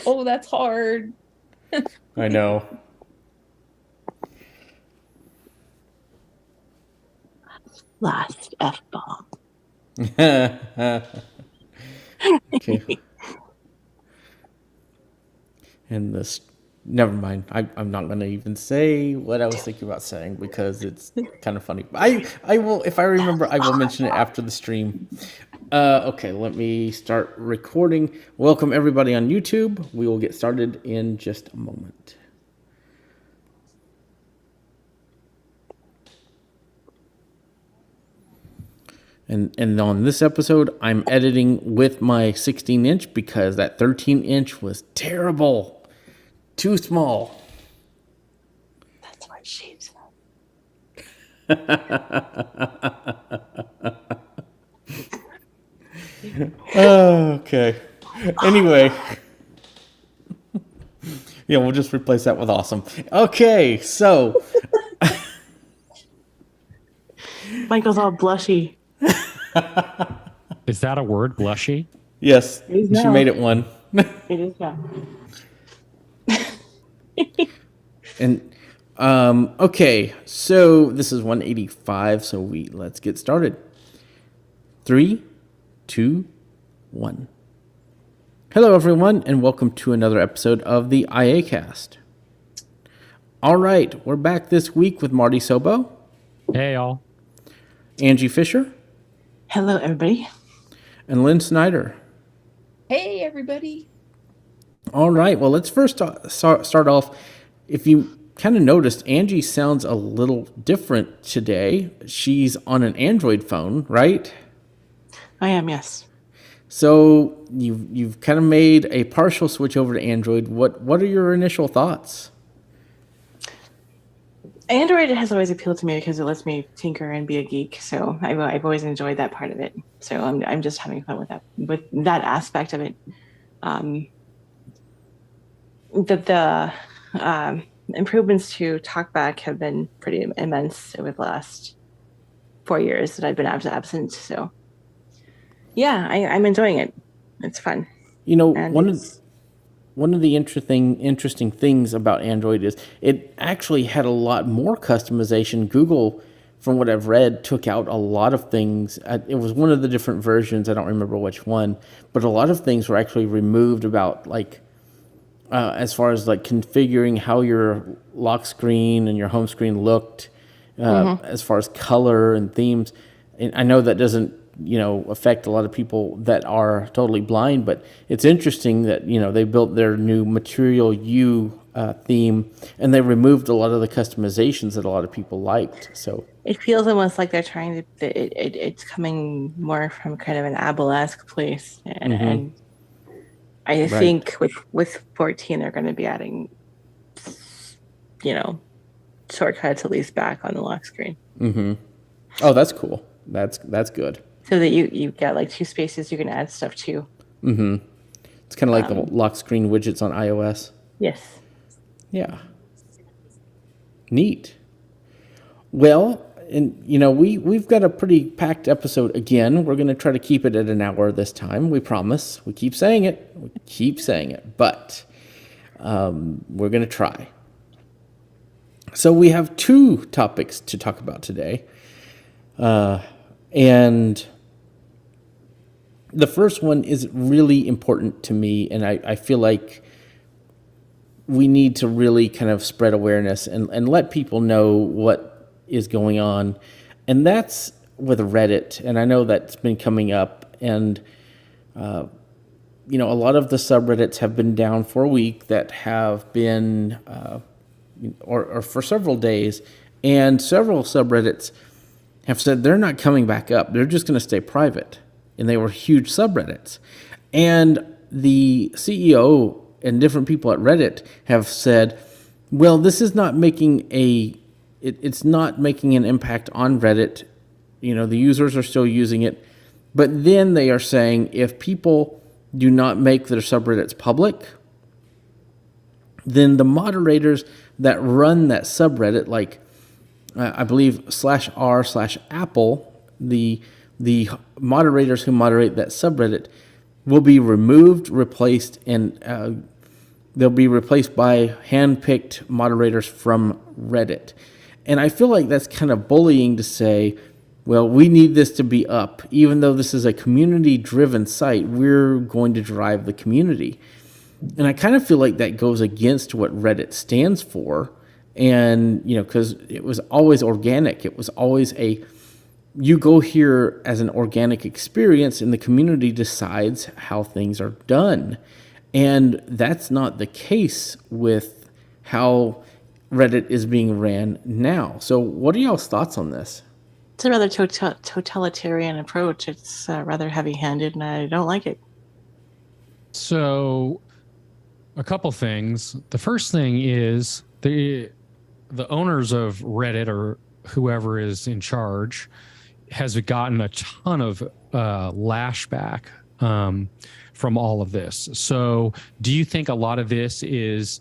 Oh, that's hard. I know. Last F-bomb. Okay. And this, never mind. I'm not going to even say what I was thinking about saying because it's kind of funny. I will, if I remember, I will mention it after the stream. Okay, let me start recording. Welcome everybody on YouTube. We will get started in just a moment. And on this episode, I'm editing with my 16-inch because that 13-inch was terrible. Too small. That's what she said. Okay. Anyway. Yeah, we'll just replace that with awesome. Okay, so Michael's all blushy. Is that a word, blushy? yes, It is she now. made it one. It is now. And okay, so this is 185, so let's get started. 3, 2, 1. Hello everyone, and welcome to another episode of the iACast. All right, we're back this week with Marty Sobo, Hey, y'all. Angie Fisher, Hello, everybody. and Lynn Snyder. Hey, everybody. All right, well, let's first start off. If you kind of noticed, Angie sounds a little different today. She's on an Android phone, right? I am, yes. So you've kind of made a partial switch over to Android. What are your initial thoughts? Android has always appealed to me because it lets me tinker and be a geek. So I've always enjoyed that part of it. So I'm just having fun with that aspect of it. The improvements to TalkBack have been pretty immense over the last 4 years that I've been absent. So yeah, I'm enjoying it. It's fun. You know, And one of the interesting things about Android is it actually had a lot more customization. Google, from what I've read, took out a lot of things. It was one of the different versions. I don't remember which one, but a lot of things were actually removed about as far as like configuring how your lock screen and your home screen looked, as far as color and themes. And I know that doesn't affect a lot of people that are totally blind, but it's interesting that they built their new Material U theme and they removed a lot of the customizations that a lot of people liked. So it feels almost like they're trying to. It's coming more from kind of an Apple-esque place, and I think with 14 they're going to be adding, shortcuts at least back on the lock screen. Oh, that's cool. That's good. So that you get like 2 spaces you can add stuff to. It's kind of like the lock screen widgets on iOS. Yes. Yeah. Neat. Well, and we've got a pretty packed episode again. We're going to try to keep it at an hour this time. We promise. We keep saying it. But we're going to try. So we have 2 topics to talk about today. And the first one is really important to me, and I feel like we need to really kind of spread awareness and let people know what is going on. And that's with Reddit. And I know that's been coming up. And, a lot of the subreddits have been down for a week that have been, or for several days. And several subreddits have said they're not coming back up. They're just going to stay private. And they were huge subreddits. And the CEO and different people at Reddit have said, well, this is not making it's not making an impact on Reddit. The users are still using it. But then they are saying if people do not make their subreddits public, then the moderators that run that subreddit, like I believe /r/Apple, the moderators who moderate that subreddit will be removed, replaced, and They'll be replaced by hand-picked moderators from Reddit. And I feel like that's kind of bullying to say, well, we need this to be up. Even though this is a community-driven site, we're going to drive the community. And I kind of feel like that goes against what Reddit stands for. And, because it was always organic. It was always you go here as an organic experience and the community decides how things are done. And that's not the case with how Reddit is being ran now. So what are y'all's thoughts on this? It's a rather totalitarian approach. It's rather heavy-handed, and I don't like it. So, a couple things. The first thing is the owners of Reddit, or whoever is in charge, has gotten a ton of lashback from all of this. So do you think a lot of this is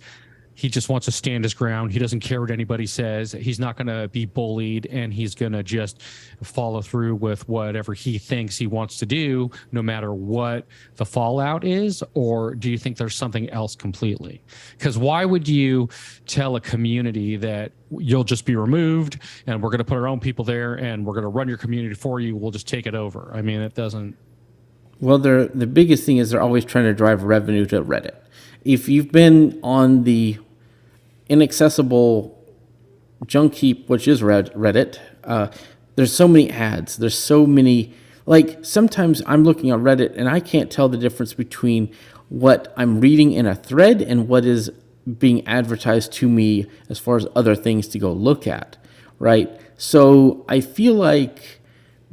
he just wants to stand his ground? He doesn't care what anybody says. He's not going to be bullied, and he's going to just follow through with whatever he thinks he wants to do, no matter what the fallout is? Or do you think there's something else completely? Because why would you tell a community that you'll just be removed and we're going to put our own people there and we're going to run your community for you? We'll just take it over. I mean, it doesn't. Well, the biggest thing is they're always trying to drive revenue to Reddit. If you've been on the inaccessible junk heap, which is Reddit, there's so many ads. There's so many, like sometimes I'm looking on Reddit and I can't tell the difference between what I'm reading in a thread and what is being advertised to me as far as other things to go look at, right? So I feel like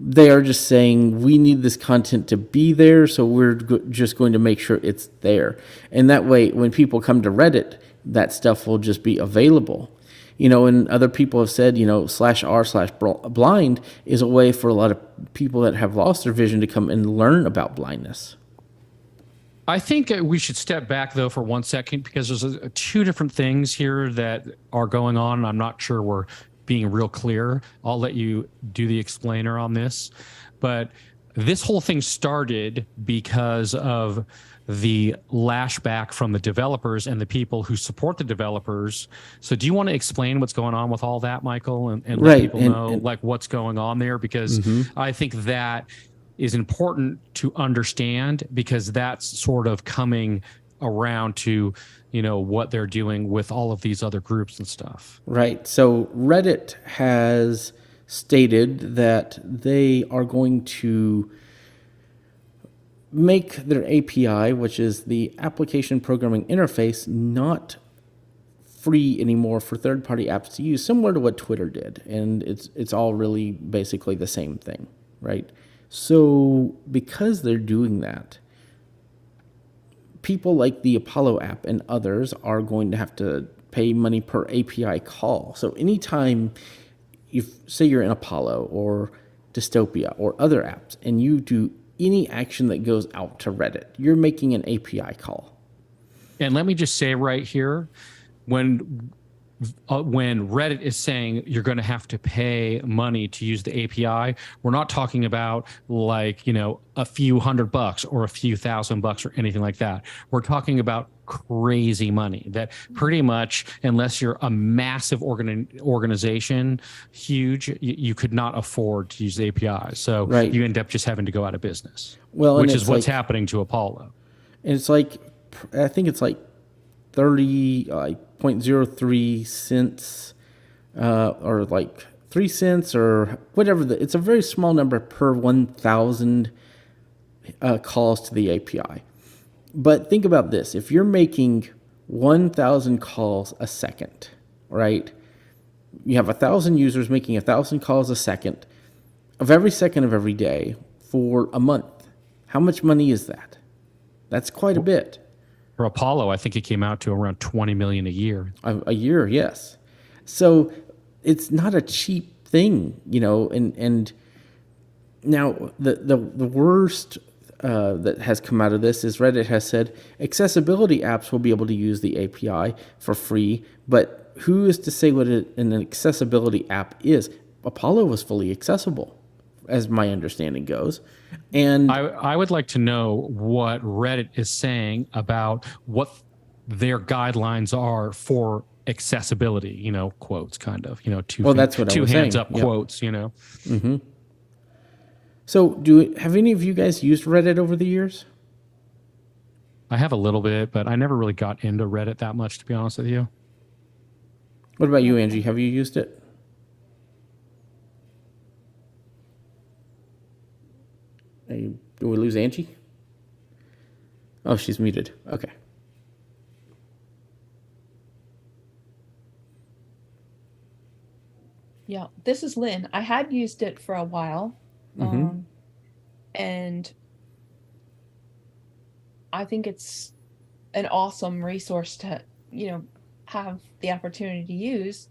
they are just saying we need this content to be there, so we're just going to make sure it's there. And that way, when people come to Reddit, that stuff will just be available. And other people have said, /r/blind is a way for a lot of people that have lost their vision to come and learn about blindness. I think we should step back, though, for 1 second, because there's two different things here that are going on, and I'm not sure we're being real clear. I'll let you do the explainer on this. But this whole thing started because of the lashback from the developers and the people who support the developers. So do you want to explain what's going on with all that, Michael, and let right. people know like what's going on there? Because I think that is important to understand, because that's sort of coming around to what they're doing with all of these other groups and stuff. Right. So Reddit has stated that they are going to make their API, which is the application programming interface, not free anymore for third-party apps to use, similar to what Twitter did. And it's all really basically the same thing, right? So because they're doing that, people like the Apollo app and others are going to have to pay money per API call. So anytime say you're in Apollo or Dystopia or other apps and you do any action that goes out to Reddit, you're making an API call. And let me just say right here, when Reddit is saying you're going to have to pay money to use the API, we're not talking about like, a few $100 or a few $1,000 or anything like that. We're talking about crazy money that pretty much, unless you're a massive organization, huge, you could not afford to use the API. So right. You end up just having to go out of business, well, which is what's happening to Apollo. And it's like, I think it's like 0.03 cents or like 3 cents or whatever. It's a very small number per 1,000 calls to the API. But think about this. If you're making 1,000 calls a second, right? You have 1,000 users making 1,000 calls a second of every second of every day for a month. How much money is that? That's quite a bit. For Apollo, I think it came out to around $20 million a year. A year, yes. So it's not a cheap thing, and now the worst that has come out of this is Reddit has said accessibility apps will be able to use the API for free, but who is to say what an accessibility app is? Apollo was fully accessible, as my understanding goes. And I would like to know what Reddit is saying about what their guidelines are for accessibility, quotes kind of, Well, that's what I two was hands saying. up Yep. quotes, So, have any of you guys used Reddit over the years? I have a little bit, but I never really got into Reddit that much, to be honest with you. What about you, Angie? Have you used it? Do we lose Angie? Oh, she's muted. Okay. Yeah, this is Lynn. I had used it for a while. And I think it's an awesome resource to, have the opportunity to use.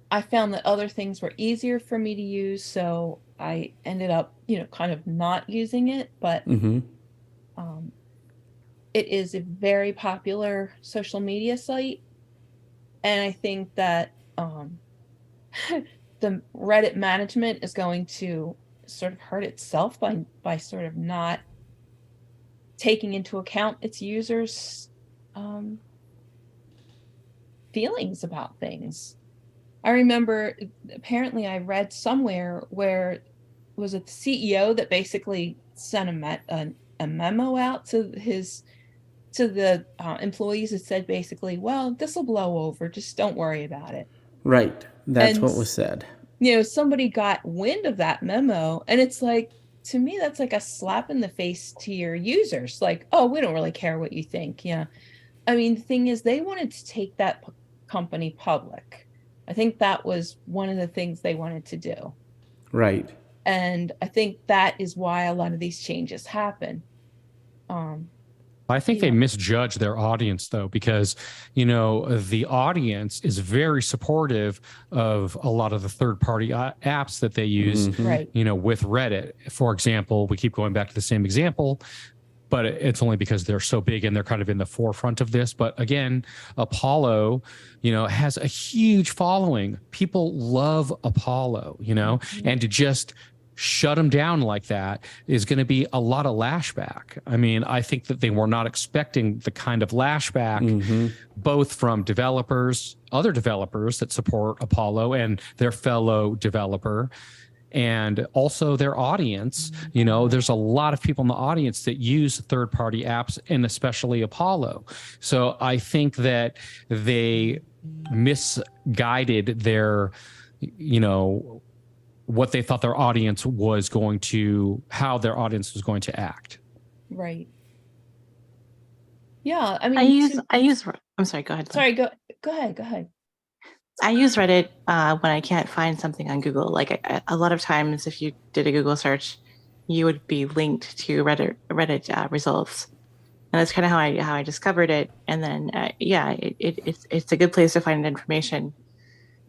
I found that other things were easier for me to use, so I ended up, kind of not using it, but it is a very popular social media site. And I think that the Reddit management is going to sort of hurt itself by sort of not taking into account its users' feelings about things. I remember apparently I read somewhere where was it the CEO that basically sent a memo out to the employees that said basically, well, this will blow over, just don't worry about it. Right. That's And what was said. Somebody got wind of that memo, and it's like, to me, that's like a slap in the face to your users. Like, oh, we don't really care what you think. Yeah. I mean, the thing is, they wanted to take that company public. I think that was one of the things they wanted to do. Right. And I think that is why a lot of these changes happen. I think they misjudge their audience, though, because, the audience is very supportive of a lot of the third-party apps that they use, right. With Reddit. For example, we keep going back to the same example, but it's only because they're so big and they're kind of in the forefront of this. But again, Apollo, has a huge following. People love Apollo, and to just shut them down like that is going to be a lot of lashback. I mean, I think that they were not expecting the kind of lashback, both from developers, other developers that support Apollo and their fellow developer, and also their audience. There's a lot of people in the audience that use third-party apps, and especially Apollo. So I think that they misguided their, what they thought their audience was going to, how their audience was going to act. Right. Yeah. I mean, I'm sorry, go ahead. Sorry, go ahead. I use Reddit when I can't find something on Google. Like a lot of times, if you did a Google search, you would be linked to Reddit results, and that's kind of how I discovered it. And then, it's a good place to find information,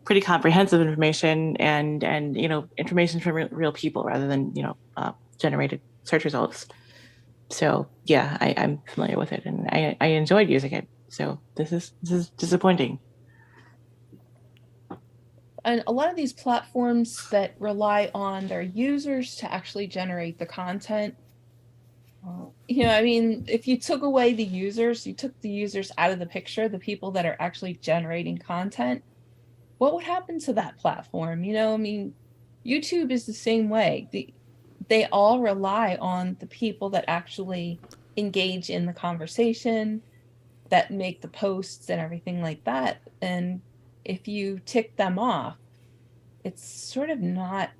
pretty comprehensive information, and information from real people rather than generated search results. So yeah, I'm familiar with it, and I enjoyed using it. So this is disappointing. And a lot of these platforms that rely on their users to actually generate the content, I mean, if you took away the users, you took the users out of the picture, the people that are actually generating content, what would happen to that platform? I mean, YouTube is the same way. They all rely on the people that actually engage in the conversation, that make the posts and everything like that. And if you tick them off, it's sort of not,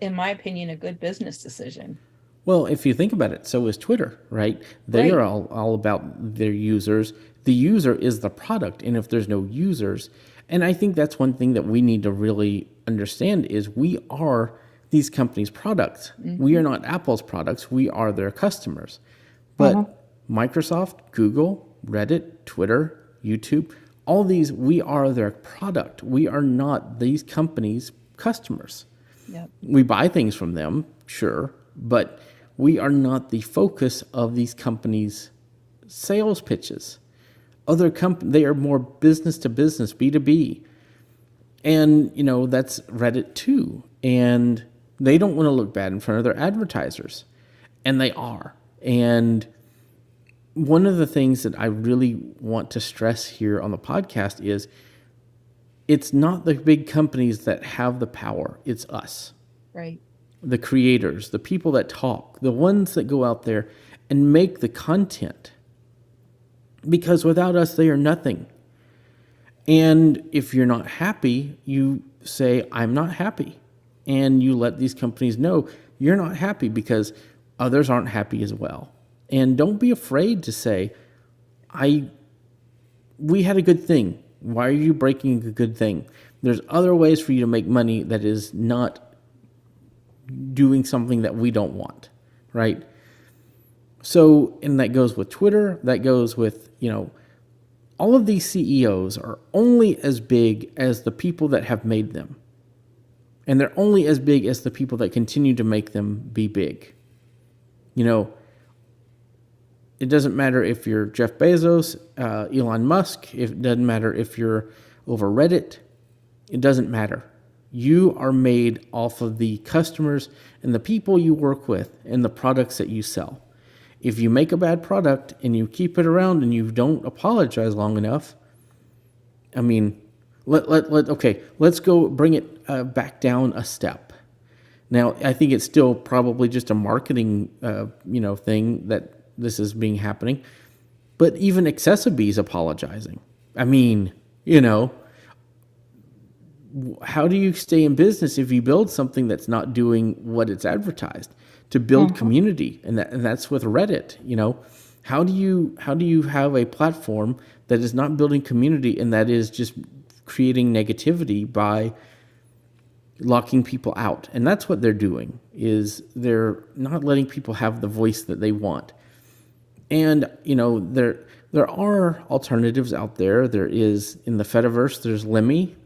in my opinion, a good business decision. Well, if you think about it, so is Twitter, right? They are all about their users. The user is the product. And if there's no users, and I think that's one thing that we need to really understand is we are these companies' products. We are not Apple's products. We are their customers. But Microsoft, Google, Reddit, Twitter, YouTube, all these, we are their product. We are not these companies' customers. Yep. We buy things from them, sure, but we are not the focus of these companies' sales pitches. Other they are more business to business, B2B. And, that's Reddit too. And they don't want to look bad in front of their advertisers. And they are. And one of the things that I really want to stress here on the podcast is it's not the big companies that have the power. It's us, Right. the creators, the people that talk, the ones that go out there and make the content. Because without us, they are nothing. And if you're not happy, you say, I'm not happy. And you let these companies know you're not happy because others aren't happy as well. And don't be afraid to say, we had a good thing. Why are you breaking a good thing? There's other ways for you to make money that is not doing something that we don't want, right? So, and that goes with Twitter, that goes with, all of these CEOs are only as big as the people that have made them. And they're only as big as the people that continue to make them be big. It doesn't matter if you're Jeff Bezos, Elon Musk. It doesn't matter if you're over Reddit. It doesn't matter. You are made off of the customers and the people you work with and the products that you sell. If you make a bad product and you keep it around and you don't apologize long enough, I mean, let's go bring it back down a step. Now, I think it's still probably just a marketing, thing that this is being happening. But even Accessibee is apologizing. I mean, how do you stay in business if you build something that's not doing what it's advertised? To build community, and that's with Reddit. How do you have a platform that is not building community and that is just creating negativity by locking people out? And that's what they're doing, is they're not letting people have the voice that they want. And there are alternatives out there. There is, in the Fediverse, there's Lemmy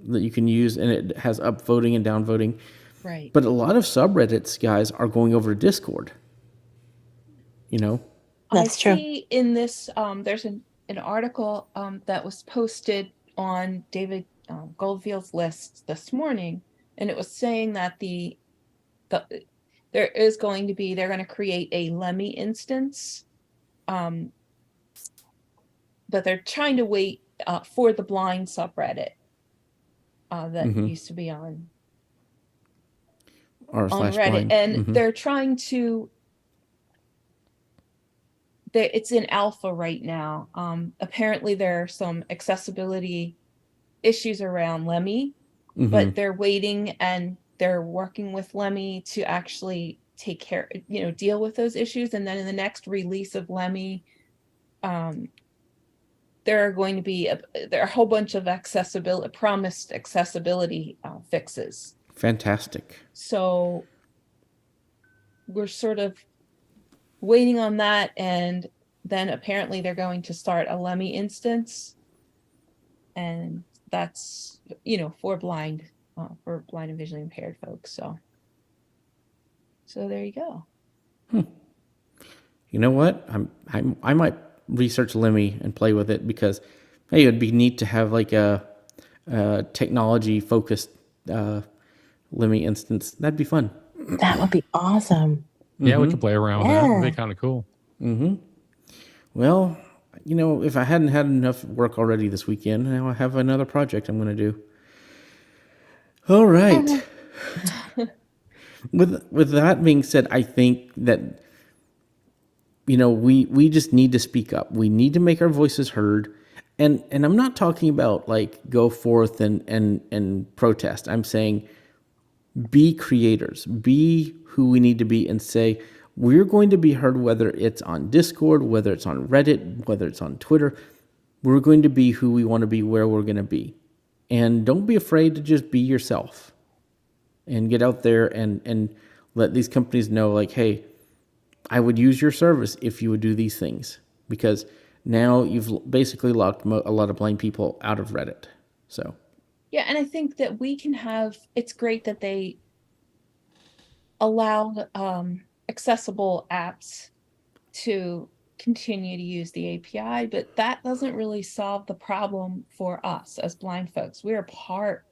that you can use, and it has upvoting and downvoting. Right. But a lot of subreddits, guys, are going over to Discord. That's true. I see in this, there's an article that was posted on David Goldfield's list this morning, and it was saying that they're going to create a Lemmy instance, but they're trying to wait for the blind subreddit that used to be on Reddit, and they're trying to. It's in alpha right now. Apparently, there are some accessibility issues around Lemmy, but they're waiting and they're working with Lemmy to actually take care, deal with those issues. And then in the next release of Lemmy, there are going to be there are a whole bunch of promised accessibility fixes. Fantastic. So we're sort of waiting on that, and then apparently they're going to start a Lemmy instance, and that's for blind and visually impaired folks. So there you go. You know what? I might research Lemmy and play with it, because hey, it'd be neat to have like a technology focused Lemmy instance. That'd be fun. That would be awesome. Yeah, we could play around with that. It'd be kind of cool. Well, if I hadn't had enough work already this weekend, now I have another project I'm going to do. All right. With that being said, I think that we just need to speak up. We need to make our voices heard. And I'm not talking about like go forth and protest. I'm saying be creators, be who we need to be, and say we're going to be heard, whether it's on Discord, whether it's on Reddit, whether it's on Twitter. We're going to be who we want to be, where we're going to be. And don't be afraid to just be yourself and get out there and let these companies know, like, hey, I would use your service if you would do these things, because now you've basically locked a lot of blind people out of Reddit. So yeah, and I think that it's great that they allow accessible apps to continue to use the API, but that doesn't really solve the problem for us as blind folks. We're a part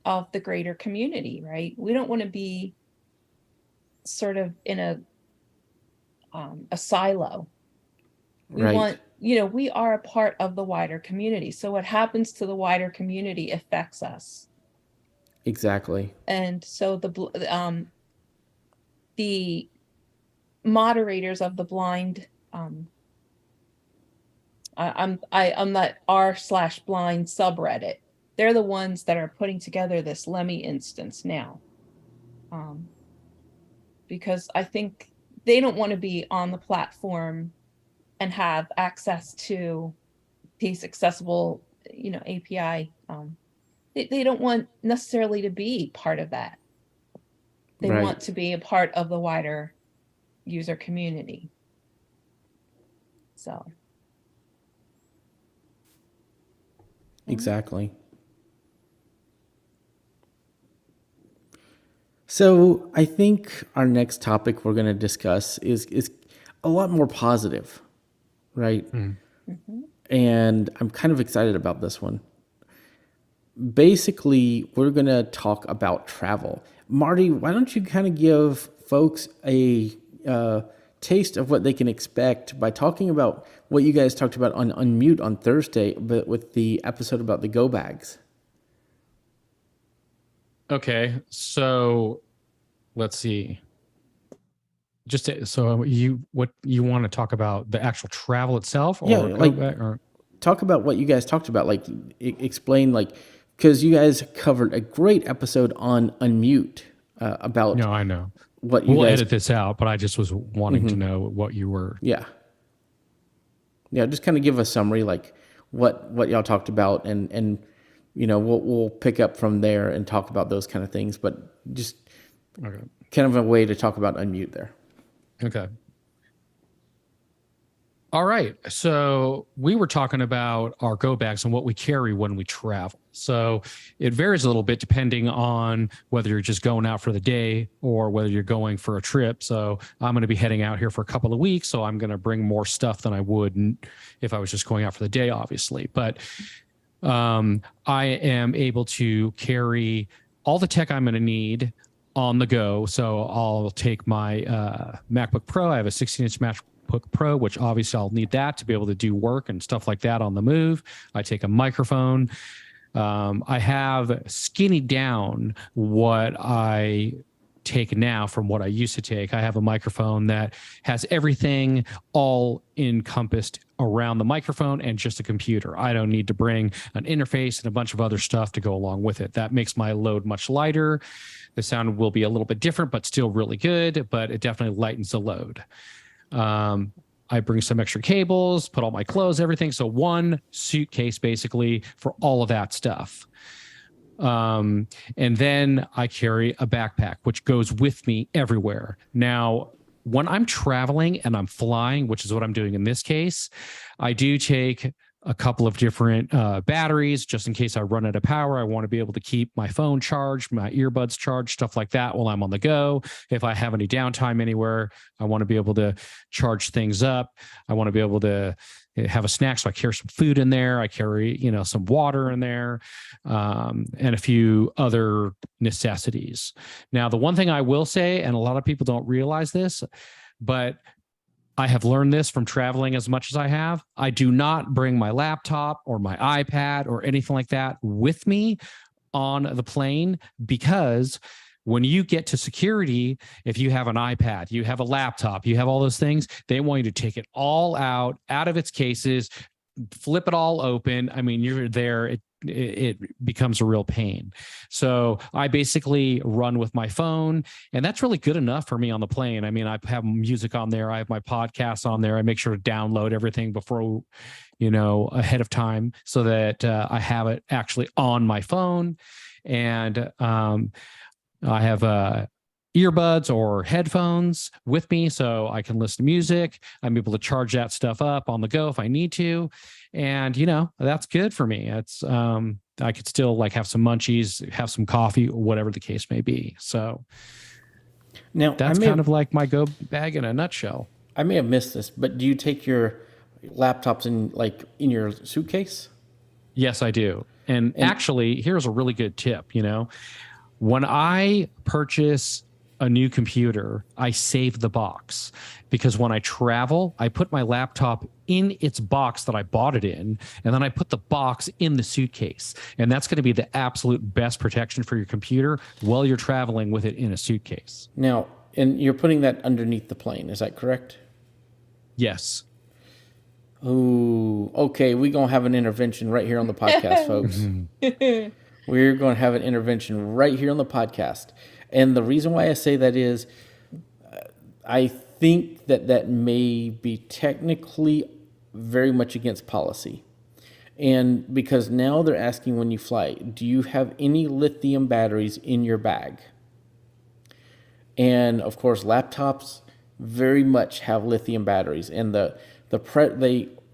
of the greater community, right? We don't want to be sort of in a silo. We want, we are a part of the wider community. So what happens to the wider community affects us. Exactly. And so the moderators of the blind, I'm that r/blind subreddit. They're the ones that are putting together this Lemmy instance now. Because I think they don't want to be on the platform and have access to these accessible, API. They don't want necessarily to be part of that. They want to be a part of the wider user community. So. Exactly. So I think our next topic we're going to discuss is a lot more positive, right? Mm-hmm. And I'm kind of excited about this one. Basically, we're going to talk about travel. Marty, why don't you kind of give folks a taste of what they can expect by talking about what you guys talked about on Unmute on Thursday, but with the episode about the go bags. Okay, so let's see. So what you want to talk about, the actual travel itself, or talk about what you guys talked about, like explain, like, because you guys covered a great episode on Unmute about. No, I know. What you we'll guys, edit this out, but I just was wanting to know what you were. Yeah. Just kind of give a summary, like what y'all talked about, and we'll pick up from there and talk about those kind of things, but just kind of a way to talk about Unmute there. Okay. All right. So we were talking about our go bags and what we carry when we travel. So it varies a little bit depending on whether you're just going out for the day or whether you're going for a trip. So I'm going to be heading out here for a couple of weeks. So I'm going to bring more stuff than I would if I was just going out for the day, obviously. But I am able to carry all the tech I'm going to need on the go. So I'll take my MacBook Pro. I have a 16-inch MacBook Pro, which obviously I'll need that to be able to do work and stuff like that on the move. I take a microphone. I have skinny down what I take now from what I used to take. I have a microphone that has everything all encompassed around the microphone and just a computer. I don't need to bring an interface and a bunch of other stuff to go along with it. That makes my load much lighter. The sound will be a little bit different, but still really good, but it definitely lightens the load. I bring some extra cables, put all my clothes, everything. So one suitcase basically for all of that stuff. And then I carry a backpack, which goes with me everywhere. Now, when I'm traveling and I'm flying, which is what I'm doing in this case, I do take a couple of different batteries just in case I run out of power. I want to be able to keep my phone charged, my earbuds charged, stuff like that while I'm on the go. If I have any downtime anywhere, I want to be able to charge things up. I want to be able to have a snack. So I carry some food in there. I carry, some water in there, and a few other necessities. Now, the one thing I will say, and a lot of people don't realize this, but I have learned this from traveling as much as I have. I do not bring my laptop or my iPad or anything like that with me on the plane, because when you get to security, if you have an iPad, you have a laptop, you have all those things, they want you to take it all out of its cases, flip it all open. I mean, you're there. It becomes a real pain. So I basically run with my phone, and that's really good enough for me on the plane. I mean, I have music on there. I have my podcasts on there. I make sure to download everything before, ahead of time so that I have it actually on my phone. And I have earbuds or headphones with me so I can listen to music. I'm able to charge that stuff up on the go if I need to. And, that's good for me. It's, I could still have some munchies, have some coffee, whatever the case may be. So now that's kind of like my go bag in a nutshell. I may have missed this, but do you take your laptops in your suitcase? Yes, I do. And actually, here's a really good tip. When I purchase a new computer, I save the box, because when I travel, I put my laptop in its box that I bought it in, and then I put the box in the suitcase. And that's going to be the absolute best protection for your computer while you're traveling with it in a suitcase. Now, and you're putting that underneath the plane, is that correct? Yes. Ooh, okay. We're going to have an intervention right here on the podcast, folks. We're going to have an intervention right here on the podcast. And the reason why I say that is I think that may be technically very much against policy. And because now they're asking when you fly, do you have any lithium batteries in your bag? And of course, laptops very much have lithium batteries. And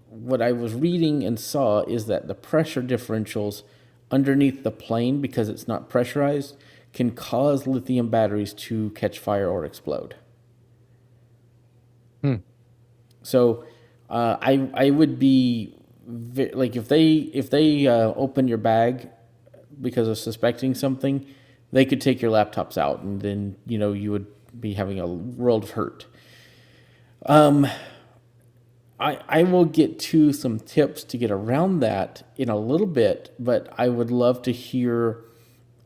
what I was reading and saw is that the pressure differentials underneath the plane, because it's not pressurized, can cause lithium batteries to catch fire or explode. So I would be like, if they open your bag because of suspecting something, they could take your laptops out, and then you would be having a world of hurt. I will get to some tips to get around that in a little bit, but I would love to hear,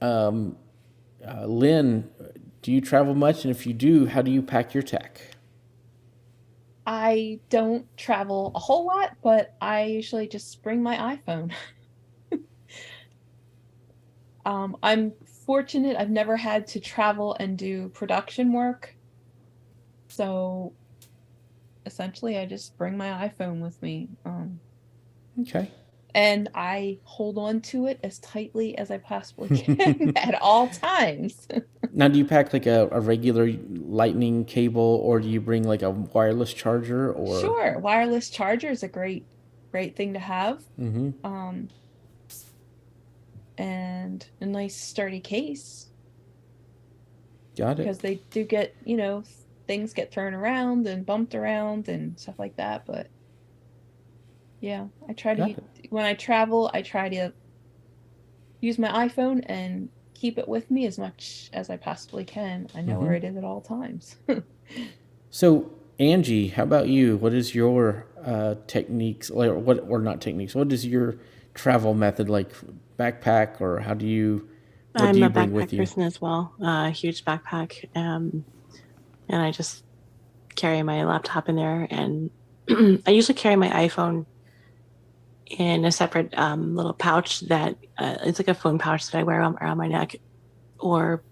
Lynn, do you travel much? And if you do, how do you pack your tech? I don't travel a whole lot, but I usually just bring my iPhone. I'm fortunate. I've never had to travel and do production work. So essentially, I just bring my iPhone with me. Okay. And I hold on to it as tightly as I possibly can at all times. Now, do you pack like a regular lightning cable, or do you bring like a wireless charger? Or Sure, wireless charger is a great thing to have. Mm-hmm. And a nice sturdy case. Got it. Because they do get, things get thrown around and bumped around and stuff like that. But yeah, when I travel, I try to use my iPhone and keep it with me as much as I possibly can. I know where it is at all times. So, Angie, how about you? What is your techniques, or not techniques? What is your travel method like? Backpack, or what do you bring with you? I'm a backpack person as well. A huge backpack, and I just carry my laptop in there, and I usually carry my iPhone in a separate little pouch that it's like a phone pouch that I wear around my neck, or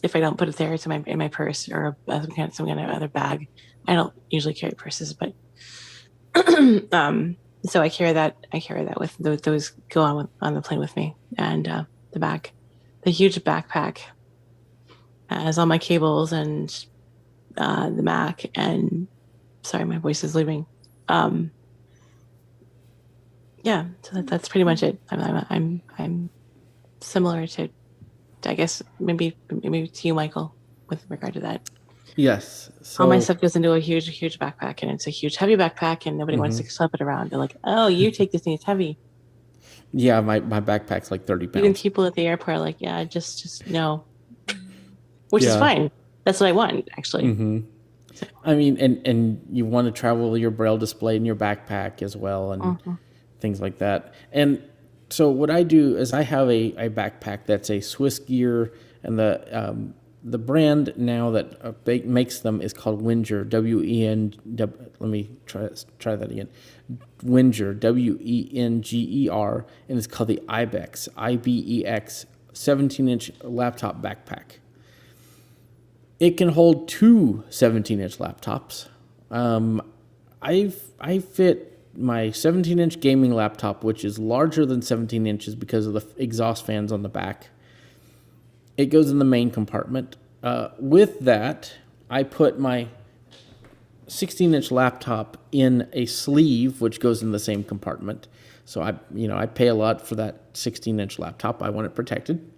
if I don't put it there, it's in my purse or some kind of other bag. I don't usually carry purses, but so I carry that with those go on the plane with me, and the huge backpack has all my cables and the Mac, and sorry, my voice is leaving. Yeah, so that's pretty much it. I'm similar to, I guess, maybe to you, Michael, with regard to that. Yes. So, all my stuff goes into a huge backpack, and it's a huge heavy backpack, and nobody wants to slip it around. They're like, "Oh, you take this thing; it's heavy." Yeah, my backpack's like 30 pounds. Even people at the airport are like, "Yeah, just no," which is fine. That's what I want, actually. So. I mean, and you want to travel with your Braille display in your backpack as well, and things like that. And so what I do is I have a backpack that's a Swiss Gear, and the brand now that makes them is called Wenger, W-E-N. Let me try that again. Wenger, W-E-N-G-E-R, and it's called the IBEX, I-B-E-X, 17-inch laptop backpack. It can hold two 17-inch laptops. I fit my 17-inch gaming laptop, which is larger than 17 inches because of the exhaust fans on the back. It goes in the main compartment. With that, I put my 16-inch laptop in a sleeve, which goes in the same compartment. So I pay a lot for that 16-inch laptop. I want it protected.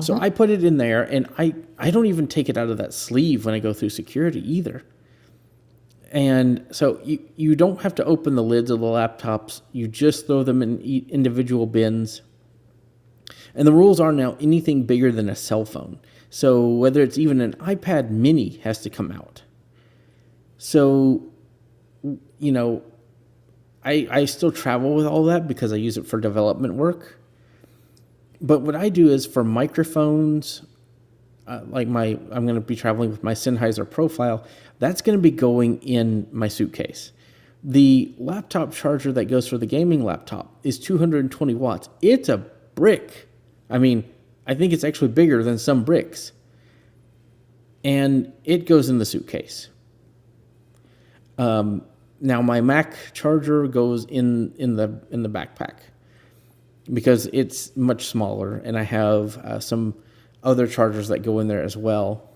So I put it in there, and I don't even take it out of that sleeve when I go through security either. And so you don't have to open the lids of the laptops. You just throw them in individual bins. And the rules are now anything bigger than a cell phone. So whether it's even an iPad mini has to come out. So, you know, I still travel with all that because I use it for development work. But what I do is for microphones, I'm going to be traveling with my Sennheiser profile. That's going to be going in my suitcase. The laptop charger that goes for the gaming laptop is 220 watts. It's a brick. I mean, I think it's actually bigger than some bricks. And it goes in the suitcase. Now my Mac charger goes in the backpack because it's much smaller, and I have some other chargers that go in there as well.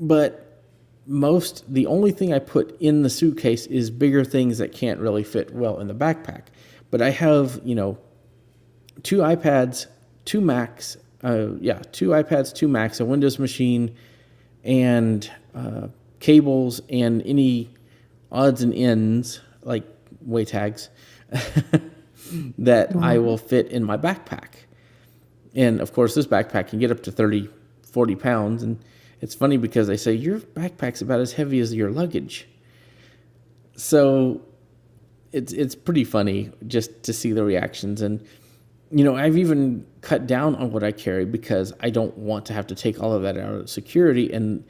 But the only thing I put in the suitcase is bigger things that can't really fit well in the backpack. But I have, 2 iPads, 2 Macs, 2 iPads, 2 Macs, a Windows machine, and cables and any odds and ends, like way tags, that I will fit in my backpack. And of course, this backpack can get up to 30, 40 pounds. And it's funny because they say your backpack's about as heavy as your luggage. So it's pretty funny just to see the reactions. And, I've even cut down on what I carry because I don't want to have to take all of that out of security. And,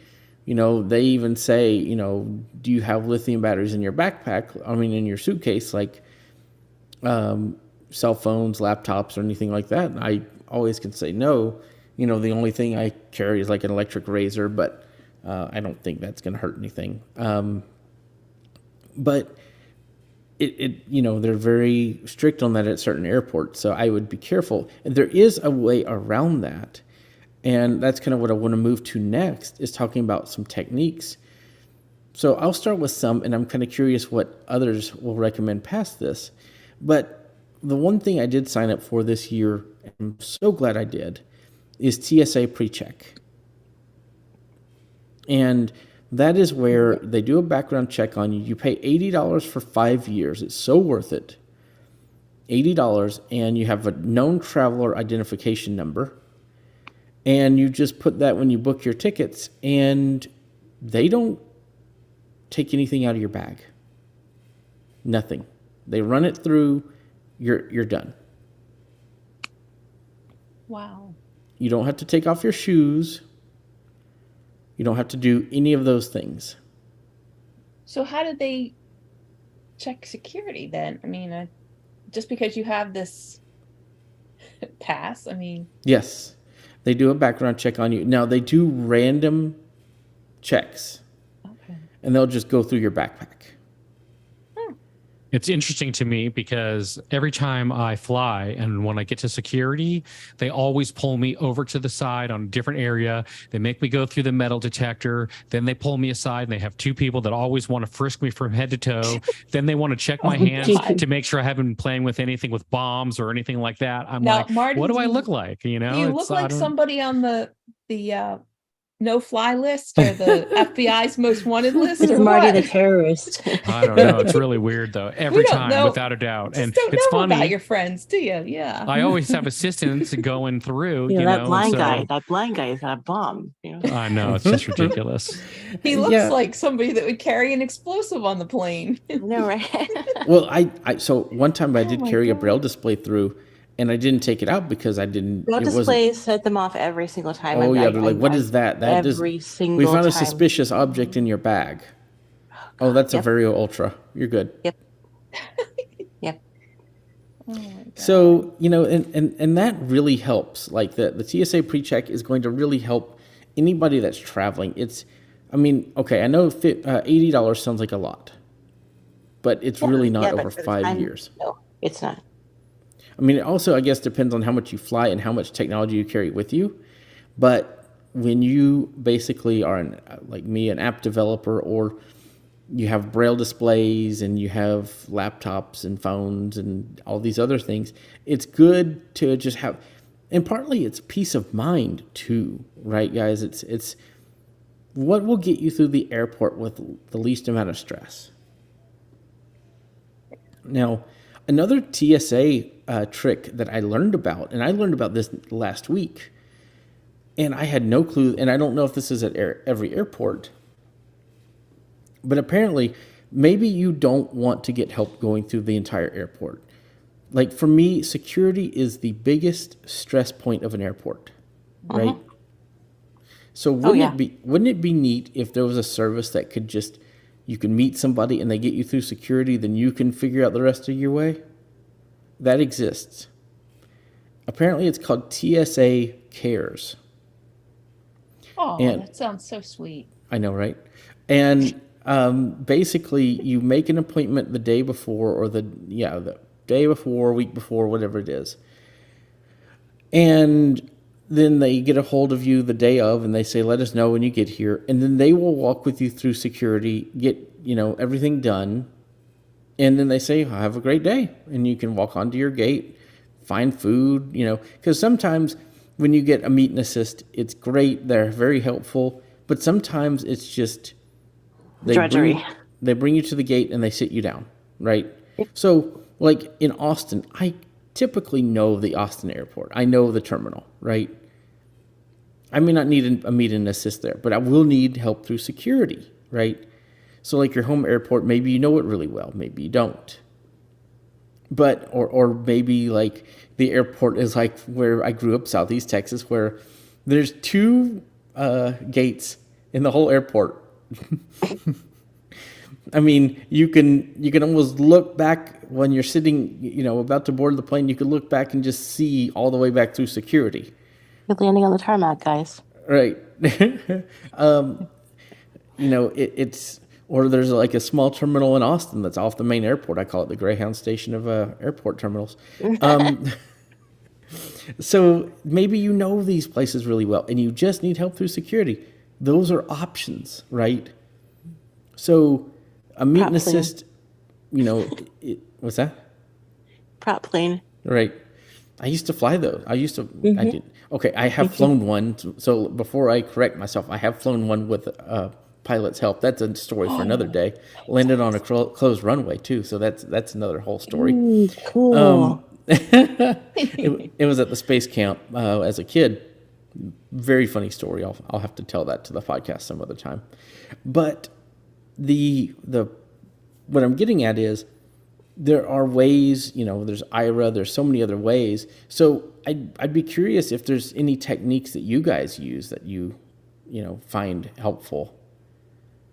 they even say, do you have lithium batteries in your backpack? I mean, in your suitcase, like cell phones, laptops, or anything like that. And I always can say no. The only thing I carry is like an electric razor, but I don't think that's going to hurt anything. But they're very strict on that at certain airports, so I would be careful. And there is a way around that. And that's kind of what I want to move to next, is talking about some techniques. So I'll start with some, and I'm kind of curious what others will recommend past this. But the one thing I did sign up for this year, and I'm so glad I did, is TSA PreCheck. And that is where they do a background check on you. You pay $80 for 5 years. It's so worth it. $80, and you have a known traveler identification number. And you just put that when you book your tickets, and they don't take anything out of your bag. Nothing. They run it through, you're done. Wow. You don't have to take off your shoes. You don't have to do any of those things. So how did they check security then? I mean, just because you have this pass, I mean. Yes. They do a background check on you. Now, they do random checks. Okay. And they'll just go through your backpack. It's interesting to me because every time I fly and when I get to security, they always pull me over to the side on a different area. They make me go through the metal detector. Then they pull me aside, and they have 2 people that always want to frisk me from head to toe. Then they want to check my hands to make sure I haven't been playing with anything with bombs or anything like that. I'm now, like, Marty, what do I look like? Do you look like somebody on the no-fly list or the FBI's most wanted list? It's or Marty what? the terrorist. I don't know. It's really weird though. Every time, know. without a doubt. Just And don't it's know funny about your friends, do you? Yeah. I always have assistants going through. That blind guy is a bomb. I know, it's just ridiculous. He looks like somebody that would carry an explosive on the plane. No, right? Well, so one time I did carry a Braille display through, and I didn't take it out because I didn't. Braille displays set them off every single time. Oh yeah, they're like, what is that? That every single we found time. a suspicious object in your bag. Oh, that's a Vario Ultra. You're good. Yep. Yep. Oh my God. So, and that really helps. Like the TSA PreCheck is going to really help anybody that's traveling. I know $80 sounds like a lot, but it's really not over 5 years. No, it's not. I mean, it also, I guess, depends on how much you fly and how much technology you carry with you. But when you basically are, like me, an app developer, or you have Braille displays and you have laptops and phones and all these other things, it's good to just have, and partly it's peace of mind too, right, guys? It's what will get you through the airport with the least amount of stress. Now, Another TSA trick that I learned about, and I learned about this last week, and I had no clue, and I don't know if this is at every airport, but apparently maybe you don't want to get help going through the entire airport. Like for me, security is the biggest stress point of an airport, right? So wouldn't it be neat if there was a service that could just, you can meet somebody and they get you through security, then you can figure out the rest of your way? That exists. Apparently it's called TSA Cares. Oh, And that sounds so sweet. I know, right? And basically, you make an appointment the day before, or the day before, week before, whatever it is, and then they get a hold of you the day of, and they say, "Let us know when you get here," and then they will walk with you through security, get everything done, and then they say, "Have a great day," and you can walk onto your gate, find food, because sometimes when you get a meet and assist, it's great, they're very helpful, but sometimes it's just Drudgery. They bring you to the gate and they sit you down, right? So, like in Austin, I typically know the Austin airport. I know the terminal, right? I may not need a meet and assist there, but I will need help through security, right? So, like your home airport, maybe you know it really well, maybe you don't. But or maybe like the airport is like where I grew up, Southeast Texas, where there's 2 gates in the whole airport. I mean, you can almost look back when you're sitting, about to board the plane. You can look back and just see all the way back through security. You're landing on the tarmac, guys. Right. It's, or there's like a small terminal in Austin that's off the main airport. I call it the Greyhound station of airport terminals. So maybe you know these places really well and you just need help through security. Those are options, right? So a meet and assist, what's that? Prop plane. Right. I used to fly those. I did. Okay, I have flown one. So before I correct myself, I have flown one with pilot's help. That's a story for another day. Landed on a closed runway too. So that's another whole story. Cool. It was at the space camp as a kid. Very funny story. I'll have to tell that to the podcast some other time. But the what I'm getting at is there are ways, there's IRA, there's so many other ways. So I'd be curious if there's any techniques that you guys use that you find helpful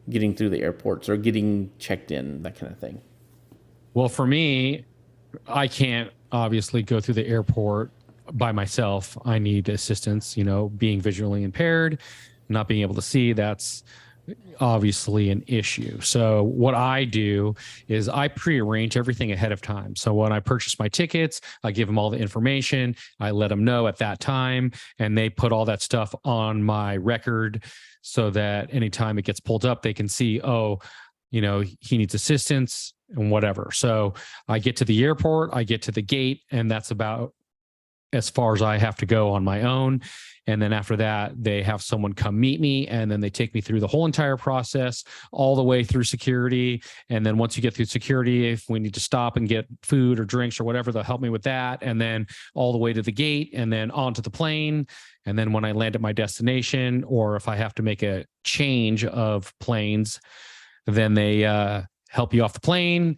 getting through the airports or getting checked in, that kind of thing. Well, for me, I can't obviously go through the airport by myself. I need assistance, being visually impaired, not being able to see, that's obviously an issue. So what I do is I prearrange everything ahead of time. So when I purchase my tickets, I give them all the information, I let them know at that time, and they put all that stuff on my record so that anytime it gets pulled up, they can see, he needs assistance and whatever. So I get to the airport, I get to the gate, and that's about as far as I have to go on my own. And then after that, they have someone come meet me, and then they take me through the whole entire process, all the way through security. And then once you get through security, if we need to stop and get food or drinks or whatever, they'll help me with that. And then all the way to the gate, and then onto the plane. And then when I land at my destination, or if I have to make a change of planes, then they help you off the plane.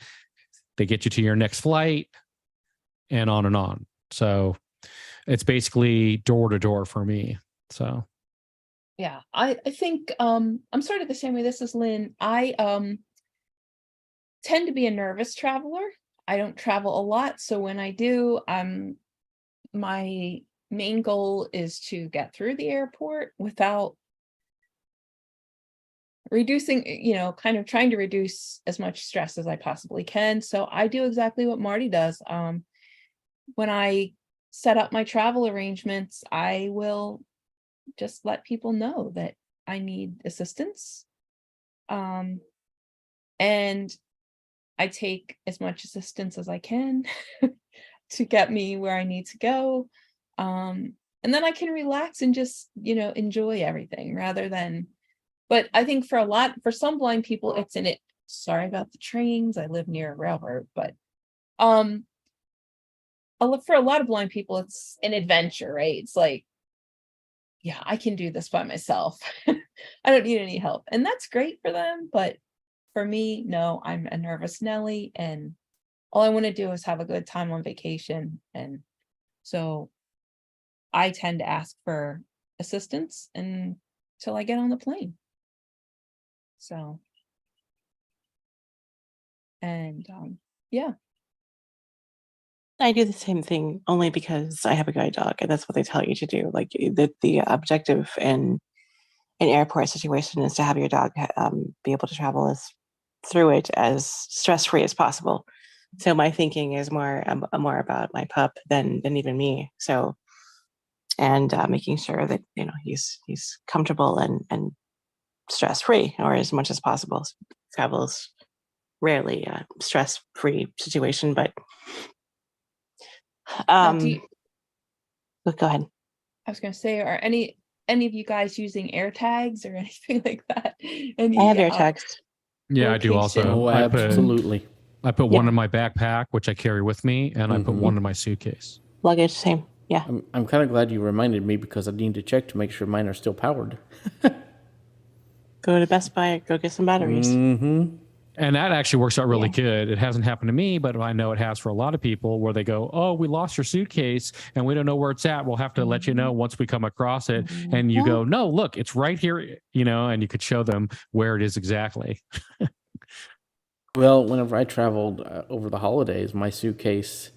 They get you to your next flight, and on and on. So it's basically door to door for me. So Yeah, I think I'm sort of the same way. This is Lynn. I tend to be a nervous traveler. I don't travel a lot, so when I do, my main goal is to get through the airport without reducing, kind of trying to reduce as much stress as I possibly can. So I do exactly what Marty does. When I set up my travel arrangements, I will just let people know that I need assistance. And I take as much assistance as I can to get me where I need to go. And then I can relax and just, enjoy everything rather than, but I think for some blind people, sorry about the trains. I live near a railroad, but For a lot of blind people, it's an adventure, right? It's like, yeah, I can do this by myself. I don't need any help. And that's great for them. But for me, no, I'm a nervous Nelly, and all I want to do is have a good time on vacation. And so I tend to ask for assistance until I get on the plane. So, and yeah. I do the same thing only because I have a guide dog, and that's what they tell you to do. Like the objective in an airport situation is to have your dog be able to travel through it as stress-free as possible. So my thinking is more about my pup than even me. So, and making sure that he's comfortable and stress-free, or as much as possible. Travel is rarely a stress-free situation, but go ahead. I was gonna say, are any of you guys using air tags or anything like that? I have air tags. Yeah, I do also. Oh, absolutely. I put one in my backpack, which I carry with me, and I put one in my suitcase. Luggage, same. Yeah. I'm kind of glad you reminded me, because I need to check to make sure mine are still powered. Go to Best Buy, go get some batteries. Mm-hmm. And that actually works out really good. It hasn't happened to me, but I know it has for a lot of people, where they go, "Oh, we lost your suitcase and we don't know where it's at. We'll have to let you know once we come across it." And you go, "No, look, it's right here," and you could show them where it is exactly. Well, whenever I traveled over the holidays, my suitcase,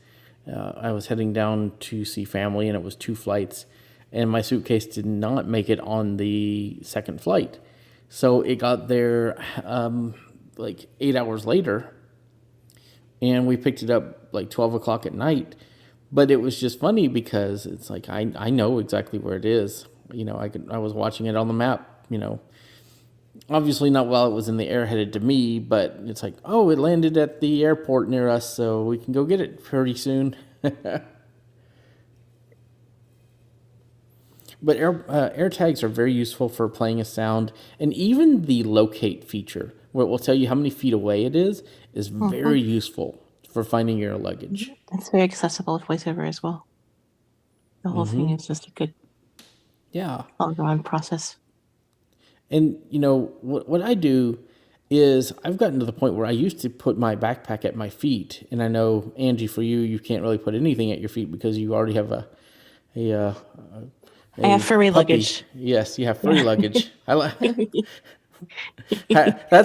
I was heading down to see family, and it was 2 flights, and my suitcase did not make it on the second flight. So it got there like 8 hours later, and we picked it up like 12 o'clock at night. But it was just funny because it's like, I know exactly where it is. I was watching it on the map, obviously not while it was in the air headed to me, but it's like, oh, it landed at the airport near us, so we can go get it pretty soon. But air tags are very useful for playing a sound, and even the locate feature, where it will tell you how many feet away it is very useful for finding your luggage. It's very accessible with VoiceOver as well. The whole thing is just a good all-around process. And what I do is, I've gotten to the point where I used to put my backpack at my feet, and I know, Angie, for you can't really put anything at your feet because you already have I have furry luggage. Yes, you have furry luggage. That's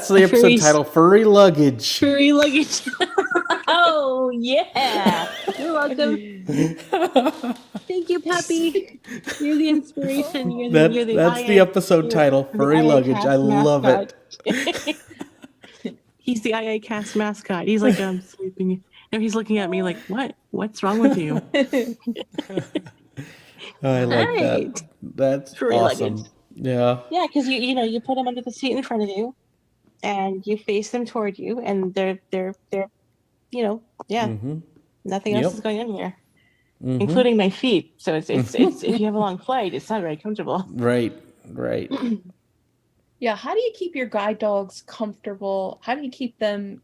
the episode title, Furry Luggage. Furry luggage. Oh, yeah. You're welcome. Thank you, Puppy. You're the inspiration. That's the episode title, Furry Luggage. I love it. He's the iACast mascot. He's like, I'm sleeping. No, he's looking at me like, what? What's wrong with you? I like that. That's Furry awesome. luggage. Yeah. Yeah, because you put them under the seat in front of you, and you face them toward you, and they're nothing else is going on here, including my feet. So it's if you have a long flight, it's not very comfortable. Right. Yeah. How do you keep your guide dogs comfortable? How do you keep them?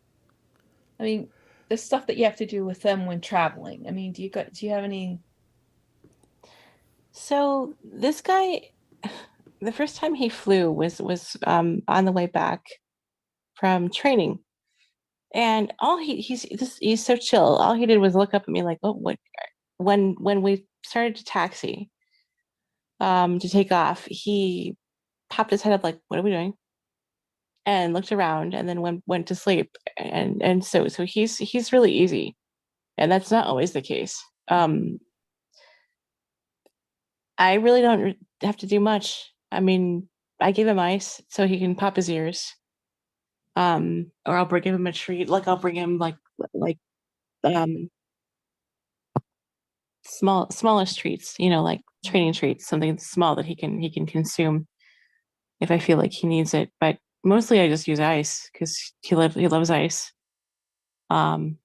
I mean, the stuff that you have to do with them when traveling. I mean, do you have any? So this guy, the first time he flew was on the way back from training, and all he's so chill. All he did was look up at me like, "Oh, what?" When we started to taxi, to take off, he popped his head up like, "What are we doing?" and looked around, and then went to sleep. And so he's really easy, and that's not always the case. I really don't have to do much. I mean, I give him ice so he can pop his ears. Or I'll bring him a treat. Like I'll bring him like smallest treats, like training treats, something small that he can consume if I feel like he needs it. But mostly I just use ice because he loves ice. And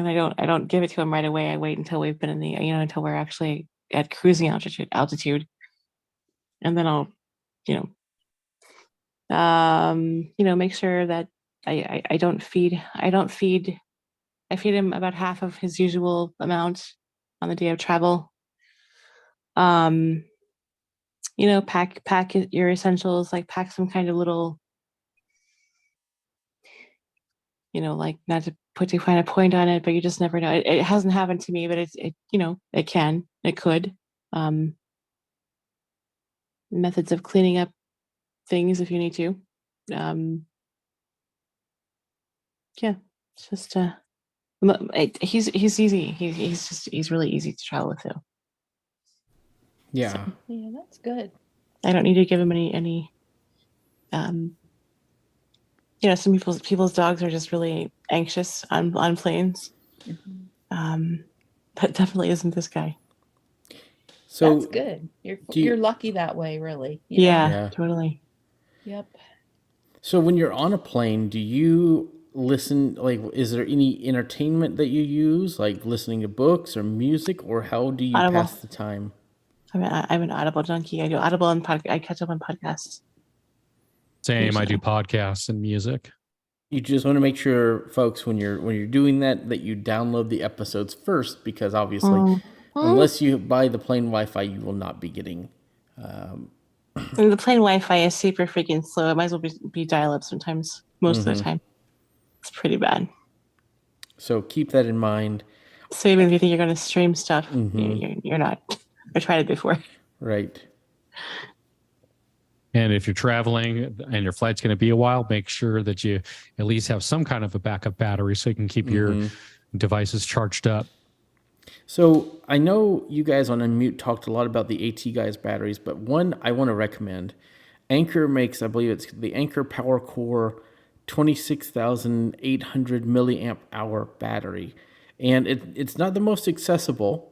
I don't give it to him right away. I wait until we've been in the until we're actually at cruising altitude, and then I'll make sure that I don't feed I feed him about half of his usual amount on the day of travel. Pack your essentials, like pack some kind of little, like not to put too fine a point on it, but you just never know. It hasn't happened to me, but it could. Methods of cleaning up things if you need to. Yeah, it's just he's easy. He's really easy to travel with though. Yeah. So, Yeah, that's good. I don't need to give him any some people's dogs are just really anxious on planes. But definitely isn't this guy. So That's good. You're lucky that way, really. Yeah, totally. Yep. So when you're on a plane, do you listen, like, is there any entertainment that you use, like listening to books or music, or how do you Audible. pass the time? I'm an Audible junkie. I do Audible and I catch up on podcasts. Same. I do podcasts and music. You just want to make sure, folks, when you're doing that you download the episodes first, because obviously, unless you buy the plane Wi-Fi, you will not be getting. And the plane Wi-Fi is super freaking slow. It might as well be dial-up sometimes. Most of the time, it's pretty bad. So keep that in mind. So even if you think you're going to stream stuff, you're not. I tried it before. Right. And if you're traveling and your flight's going to be a while, make sure that you at least have some kind of a backup battery so you can keep your devices charged up. So I know you guys on Unmute talked a lot about the AT Guys batteries, but one I want to recommend. Anker makes, I believe it's the Anker Power Core 26,800 milliamp hour battery. And it's not the most accessible,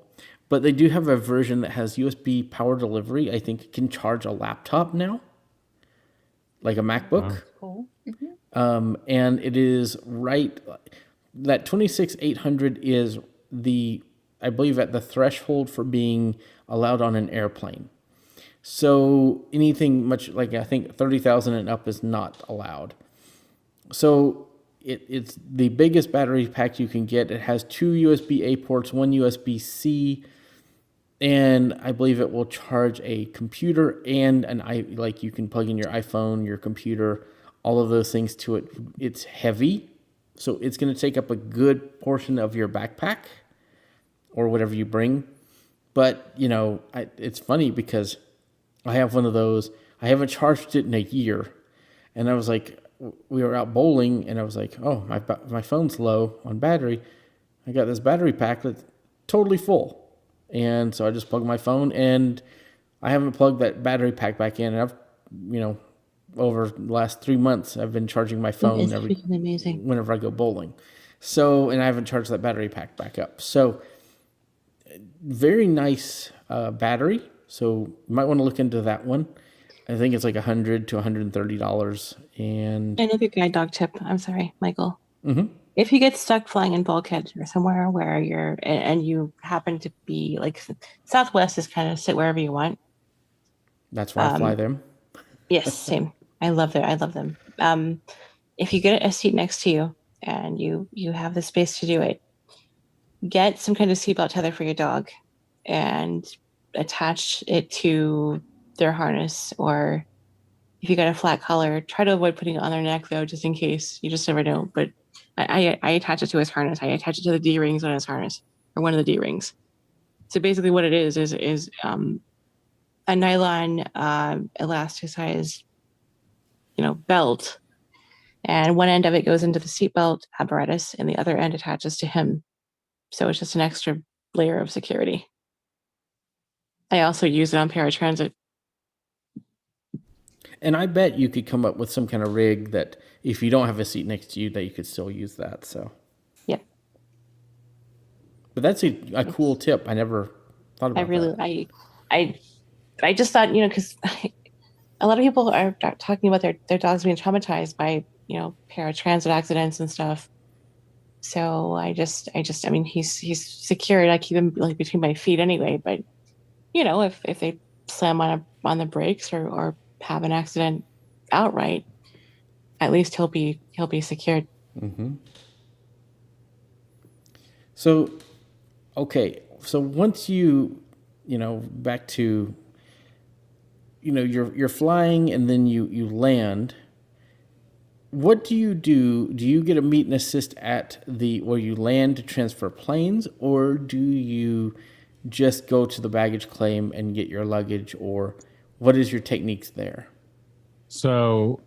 but they do have a version that has USB power delivery. I think it can charge a laptop now, like a MacBook. Cool. And it is that 26,800 is I believe at the threshold for being allowed on an airplane. So anything much like, I think 30,000 and up is not allowed. So it's the biggest battery pack you can get. It has 2 USB-A ports, 1 USB-C, and I believe it will charge a computer and you can plug in your iPhone, your computer, all of those things to it. It's heavy, so it's going to take up a good portion of your backpack or whatever you bring. But, it's funny because I have one of those. I haven't charged it in a year. And I was like, we were out bowling, and I was like, oh, my phone's low on battery. I got this battery pack that's totally full. And so I just plugged my phone, and I haven't plugged that battery pack back in. And I've, over the last 3 months, I've been charging my phone whenever I go bowling. So, and I haven't charged that battery pack back up. So, very nice battery. So you might want to look into that one. I think it's like $100 to $130. And another guide dog tip. I'm sorry, Michael. Mm-hmm. If you get stuck flying in bulkhead or somewhere where and you happen to be like Southwest is kind of sit wherever you want. That's why I fly them. Yes, same. I love them. If you get a seat next to you and you have the space to do it, get some kind of seatbelt tether for your dog and attach it to their harness, or if you got a flat collar, try to avoid putting it on their neck though, just in case. You just never know. But I attach it to his harness. I attach it to the D-rings on his harness, or one of the D-rings. So basically what it is a nylon elasticized, belt, and one end of it goes into the seatbelt apparatus and the other end attaches to him. So it's just an extra layer of security. I also use it on paratransit. And I bet you could come up with some kind of rig that if you don't have a seat next to you, that you could still use that. So, yep. But that's a cool tip. I never thought about that. I just thought, because a lot of people are talking about their dogs being traumatized by, paratransit accidents and stuff. So I mean, he's secured. I keep him like between my feet anyway. But if they slam on the brakes or have an accident outright, at least he'll be secured. Mm-hmm. So, okay. So once back to, you're flying and then you land. What do you do? Do you get a meet and assist at where you land to transfer planes, or do you just go to the baggage claim and get your luggage, or what is your techniques there? So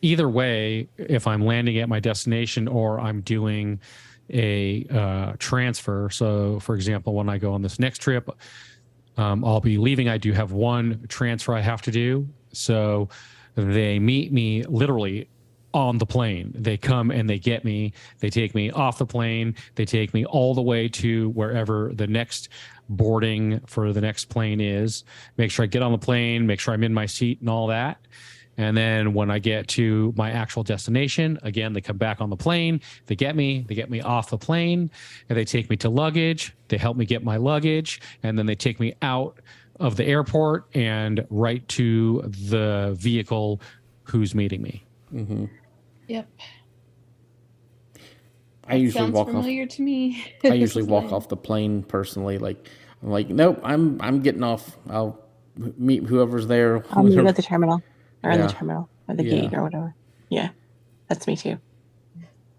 either way, if I'm landing at my destination or I'm doing a transfer. So for example, when I go on this next trip, I'll be leaving. I do have one transfer I have to do. So they meet me literally on the plane. They come and they get me. They take me off the plane. They take me all the way to wherever the next boarding for the next plane is. Make sure I get on the plane, make sure I'm in my seat and all that. And then when I get to my actual destination, again, they come back on the plane, they get me off the plane, and they take me to luggage. They help me get my luggage, and then they take me out of the airport and right to the vehicle who's meeting me. Mm-hmm. Yep. I usually walk familiar to me. I usually walk off the plane personally. Like, I'm like, nope, I'm getting off. I'll meet whoever's there. I'll meet you at the terminal. Or in Yeah. the terminal or the Yeah. gate or whatever. Yeah, that's me too.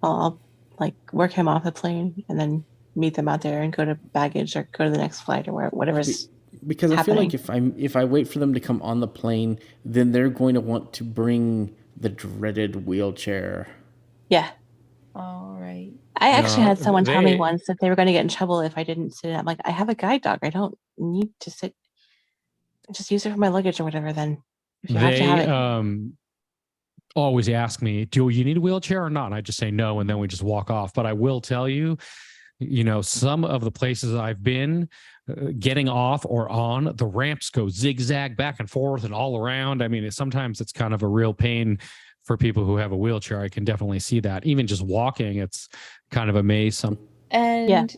I'll like work him off the plane and then meet them out there and go to baggage or go to the next flight or whatever's Because I feel happening. like if I wait for them to come on the plane, then they're going to want to bring the dreaded wheelchair. Yeah. All right. I actually had someone tell me they- once that they were going to get in trouble if I didn't sit. I'm like, I have a guide dog. I don't need to sit. Just use it for my luggage or whatever. Then if you have to have it. Always ask me, do you need a wheelchair or not? And I just say no, and then we just walk off. But I will tell you, some of the places I've been, getting off or on, the ramps go zigzag back and forth and all around. I mean, sometimes it's kind of a real pain for people who have a wheelchair. I can definitely see that. Even just walking, it's kind of a maze. And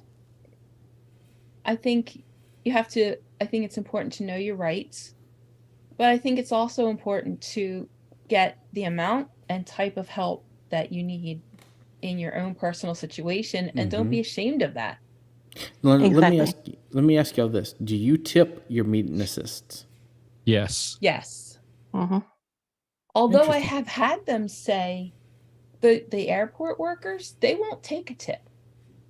I think it's important to know your rights, but I think it's also important to get the amount and type of help that you need in your own personal situation, and don't be ashamed of that. Let Exactly. me ask y'all this: do you tip your meet and assists? Yes. Yes. Mhm. Although I Interesting. have had them say the airport workers, they won't take a tip.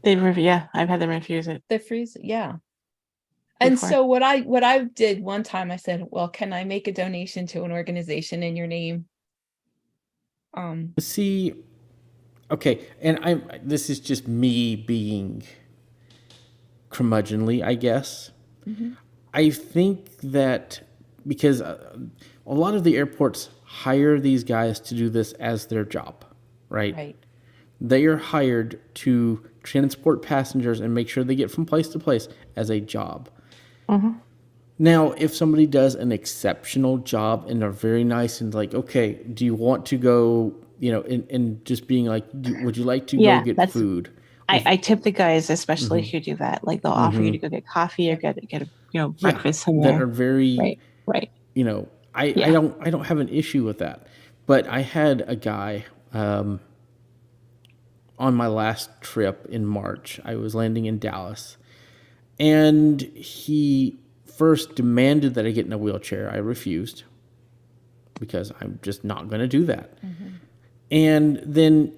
I've had them refuse it. They freeze it, yeah. And Before. so what I did one time, I said, well, can I make a donation to an organization in your name? See, okay, and this is just me being curmudgeonly, I guess. Mhm. I think that because a lot of the airports hire these guys to do this as their job, right? Right. They are hired to transport passengers and make sure they get from place to place as a job. Mhm. Now, if somebody does an exceptional job and are very nice and like, okay, do you want to go, and just being like, would you like to Yeah, go get that's- food? I tip the guys, especially who do that. Like they'll offer you to go get coffee or get breakfast somewhere. That are very, Right. I Yeah. don't have an issue with that. But I had a guy on my last trip in March. I was landing in Dallas, and he first demanded that I get in a wheelchair. I refused because I'm just not going to do that. And then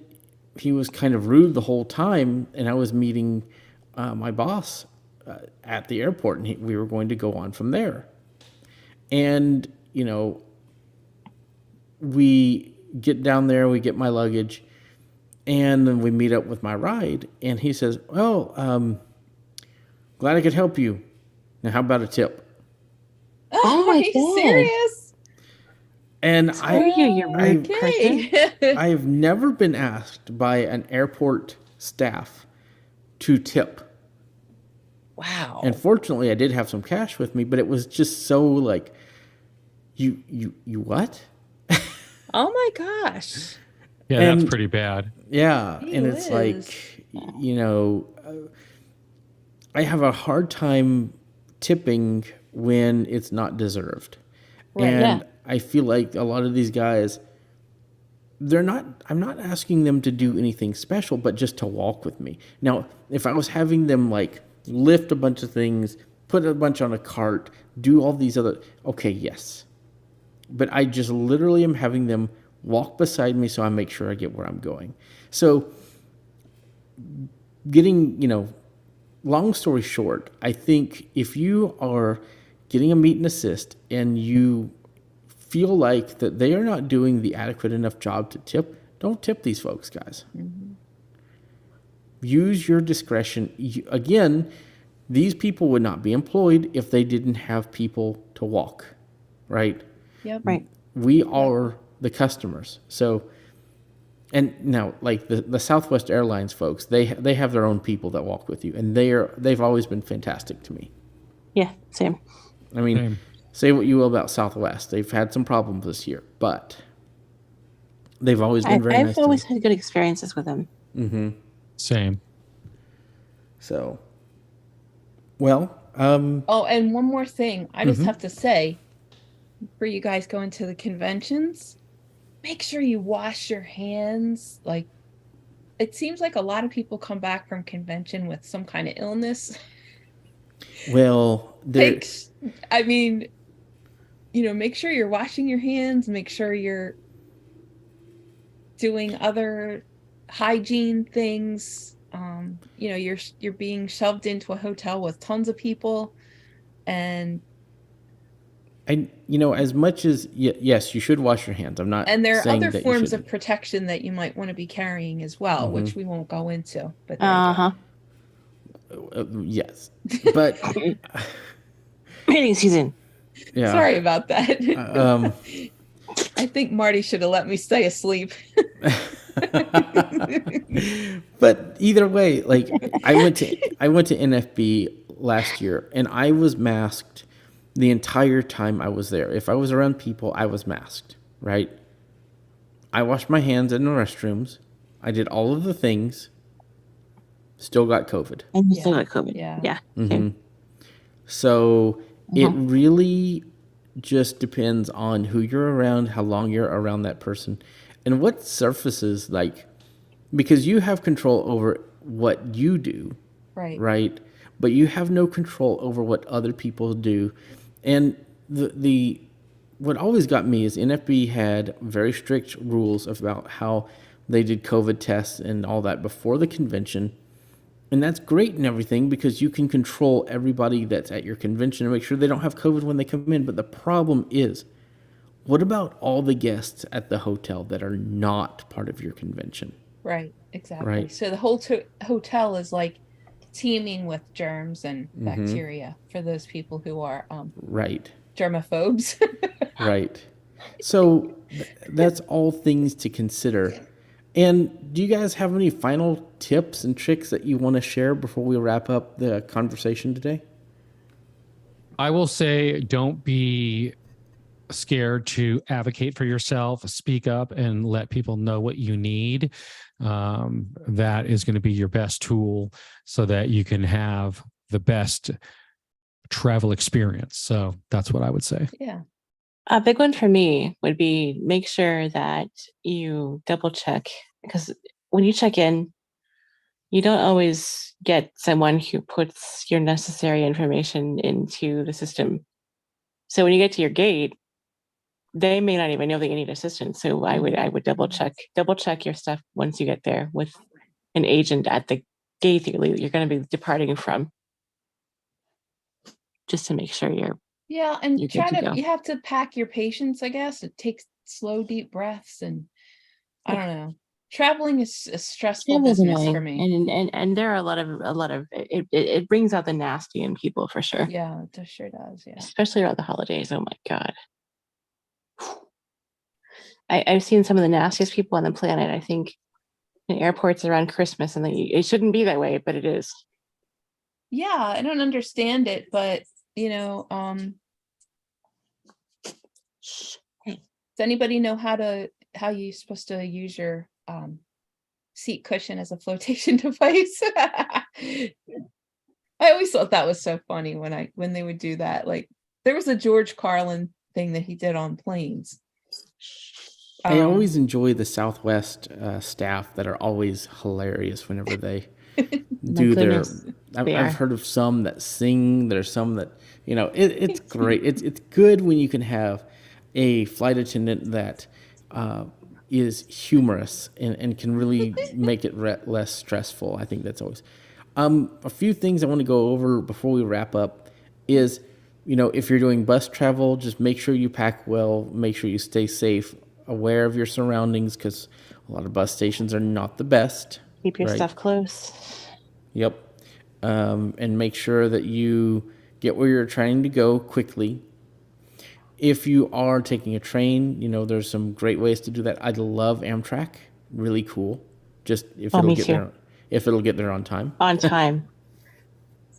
he was kind of rude the whole time, and I was meeting my boss at the airport, and we were going to go on from there. And, we get down there, we get my luggage, and then we meet up with my ride, and he says, well, glad I could help you. Now, how about a tip? Oh my Are you God. serious? And Screw you, you rude person. Okay. I have never been asked by an airport staff to tip. Wow. And fortunately, I did have some cash with me, but it was just so like, you what? Oh my gosh. Yeah, And- that's pretty bad. Yeah, He and it's is. like, I have a hard time tipping when it's not deserved. Right, And yeah. I feel like a lot of these guys, I'm not asking them to do anything special, but just to walk with me. Now, if I was having them like lift a bunch of things, put a bunch on a cart, do all these other, okay, yes. But I just literally am having them walk beside me so I make sure I get where I'm going. So getting, long story short, I think if you are getting a meet and assist and you feel like that they are not doing the adequate enough job to tip, don't tip these folks, guys. Mm-hmm. Use your discretion. Again, these people would not be employed if they didn't have people to walk, right? Yep. Right. We are the customers. So, and now like the Southwest Airlines folks, they have their own people that walk with you, and they've always been fantastic to me. Yeah, same. I mean, say what you will about Southwest, they've had some problems this year, but they've always been very nice. I've always had good experiences with them. Mm-hmm. Same. So, well, Oh, and one more thing. I just Mhm. have to say, for you guys going to the conventions, make sure you wash your hands. Like, it seems like a lot of people come back from convention with some kind of illness. well, there. I mean, make sure you're washing your hands, make sure you're doing other hygiene things. You're being shoved into a hotel with tons of people, and As much as yes, you should wash your hands. I'm not. and there are saying other that forms you of protection that you might want to be carrying as well, which we won't go into. But there you go. yes, but Mating season. yeah. Sorry about that. Um, I think Marty should have let me stay asleep. but either way, like I went to NFB last year, and I was masked the entire time I was there. If I was around people, I was masked, right? I washed my hands in the restrooms. I did all of the things. Still got COVID. And you still got COVID. Yeah. Yeah. Mm-hmm. So it really just depends on who you're around, how long you're around that person, and what surfaces, like, because you have control over what you do, right? But you have no control over what other people do. And the what always got me is NFB had very strict rules about how they did COVID tests and all that before the convention. And that's great and everything because you can control everybody that's at your convention and make sure they don't have COVID when they come in. But the problem is, what about all the guests at the hotel that are not part of your convention? Right, exactly. Right. So the whole hotel is like teeming with germs and bacteria for those people who are right, germaphobes. right. So that's all things to consider. And do you guys have any final tips and tricks that you want to share before we wrap up the conversation today? I will say, don't be scared to advocate for yourself, speak up, and let people know what you need. That is going to be your best tool so that you can have the best travel experience. So that's what I would say. Yeah. A big one for me would be make sure that you double check, because when you check in, you don't always get someone who puts your necessary information into the system. So when you get to your gate, they may not even know that you need assistance. So I would double check your stuff once you get there with an agent at the gate that you're going to be departing from, just to make sure you're. Yeah, and you have to pack your patience, I guess. It takes slow, deep breaths, and I don't know. Traveling is a stressful business for me. And there are a lot of it brings out the nasty in people for sure. Yeah, it sure does. Yeah. Especially around the holidays. Oh my God. I've seen some of the nastiest people on the planet, I think, in airports around Christmas, and it shouldn't be that way, but it is. Yeah, I don't understand it, but does anybody know how you're supposed to use your seat cushion as a flotation device? I always thought that was so funny when they would do that. Like, there was a George Carlin thing that he did on planes. I always enjoy the Southwest staff that are always hilarious whenever they do their. goodness, I've, they I've are. heard of some that sing. There's some that it's great. It's good when you can have a flight attendant that is humorous and can really make it less stressful. I think that's always. A few things I want to go over before we wrap up is, if you're doing bus travel, just make sure you pack well, make sure you stay safe, aware of your surroundings, because a lot of bus stations are not the best. Keep your right? stuff close. Yep. And make sure that you get where you're trying to go quickly. If you are taking a train, there's some great ways to do that. I love Amtrak. Really cool. Just if Oh, it'll me get too. there, if it'll get there on time. On time.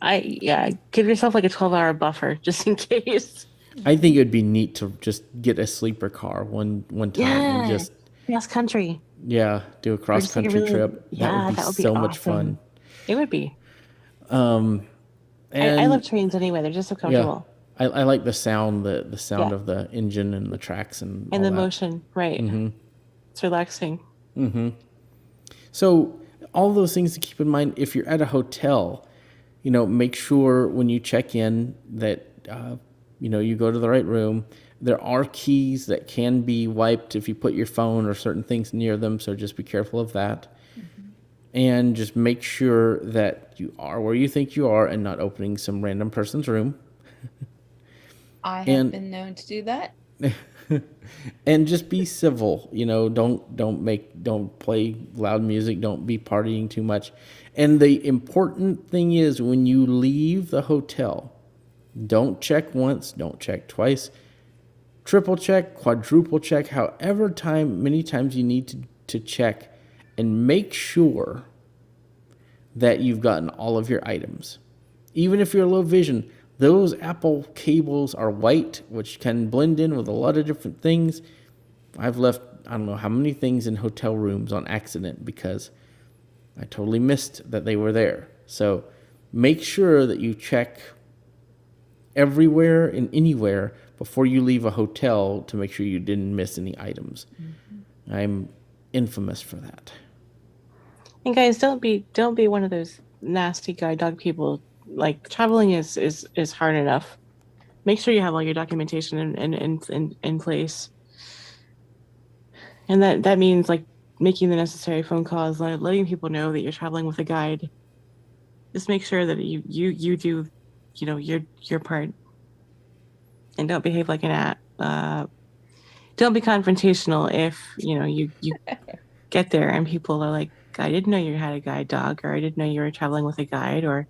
Give yourself like a 12-hour buffer just in case. I think it would be neat to just get a sleeper car one time and Yeah. just Cross country. do a Or cross just like a country really, trip. That would be that would be so much fun. awesome. It would be. And I love trains anyway. They're just so yeah, comfortable. I like the sound, the sound Yeah. of the engine and the tracks and And all the that. motion, right. It's relaxing. So all those things to keep in mind. If you're at a hotel, make sure when you check in that you go to the right room. There are keys that can be wiped if you put your phone or certain things near them, so just be careful of that. And just make sure that you are where you think you are and not opening some random person's room. I have And- been known to do that. And just be civil. Don't play loud music. Don't be partying too much. And the important thing is, when you leave the hotel, don't check once, don't check twice. Triple check, quadruple check, many times you need to check, and make sure that you've gotten all of your items. Even if you're low vision, those Apple cables are white, which can blend in with a lot of different things. I've left, I don't know how many things in hotel rooms on accident because I totally missed that they were there. So make sure that you check everywhere and anywhere before you leave a hotel to make sure you didn't miss any items. I'm infamous for that. And guys, don't be one of those nasty guide dog people. Like, traveling is hard enough. Make sure you have all your documentation in place. And that means like making the necessary phone calls, letting people know that you're traveling with a guide. Just make sure that you do, your part. And don't behave like an don't be confrontational if you get there and people are like, I didn't know you had a guide dog, or I didn't know you were traveling with a guide, or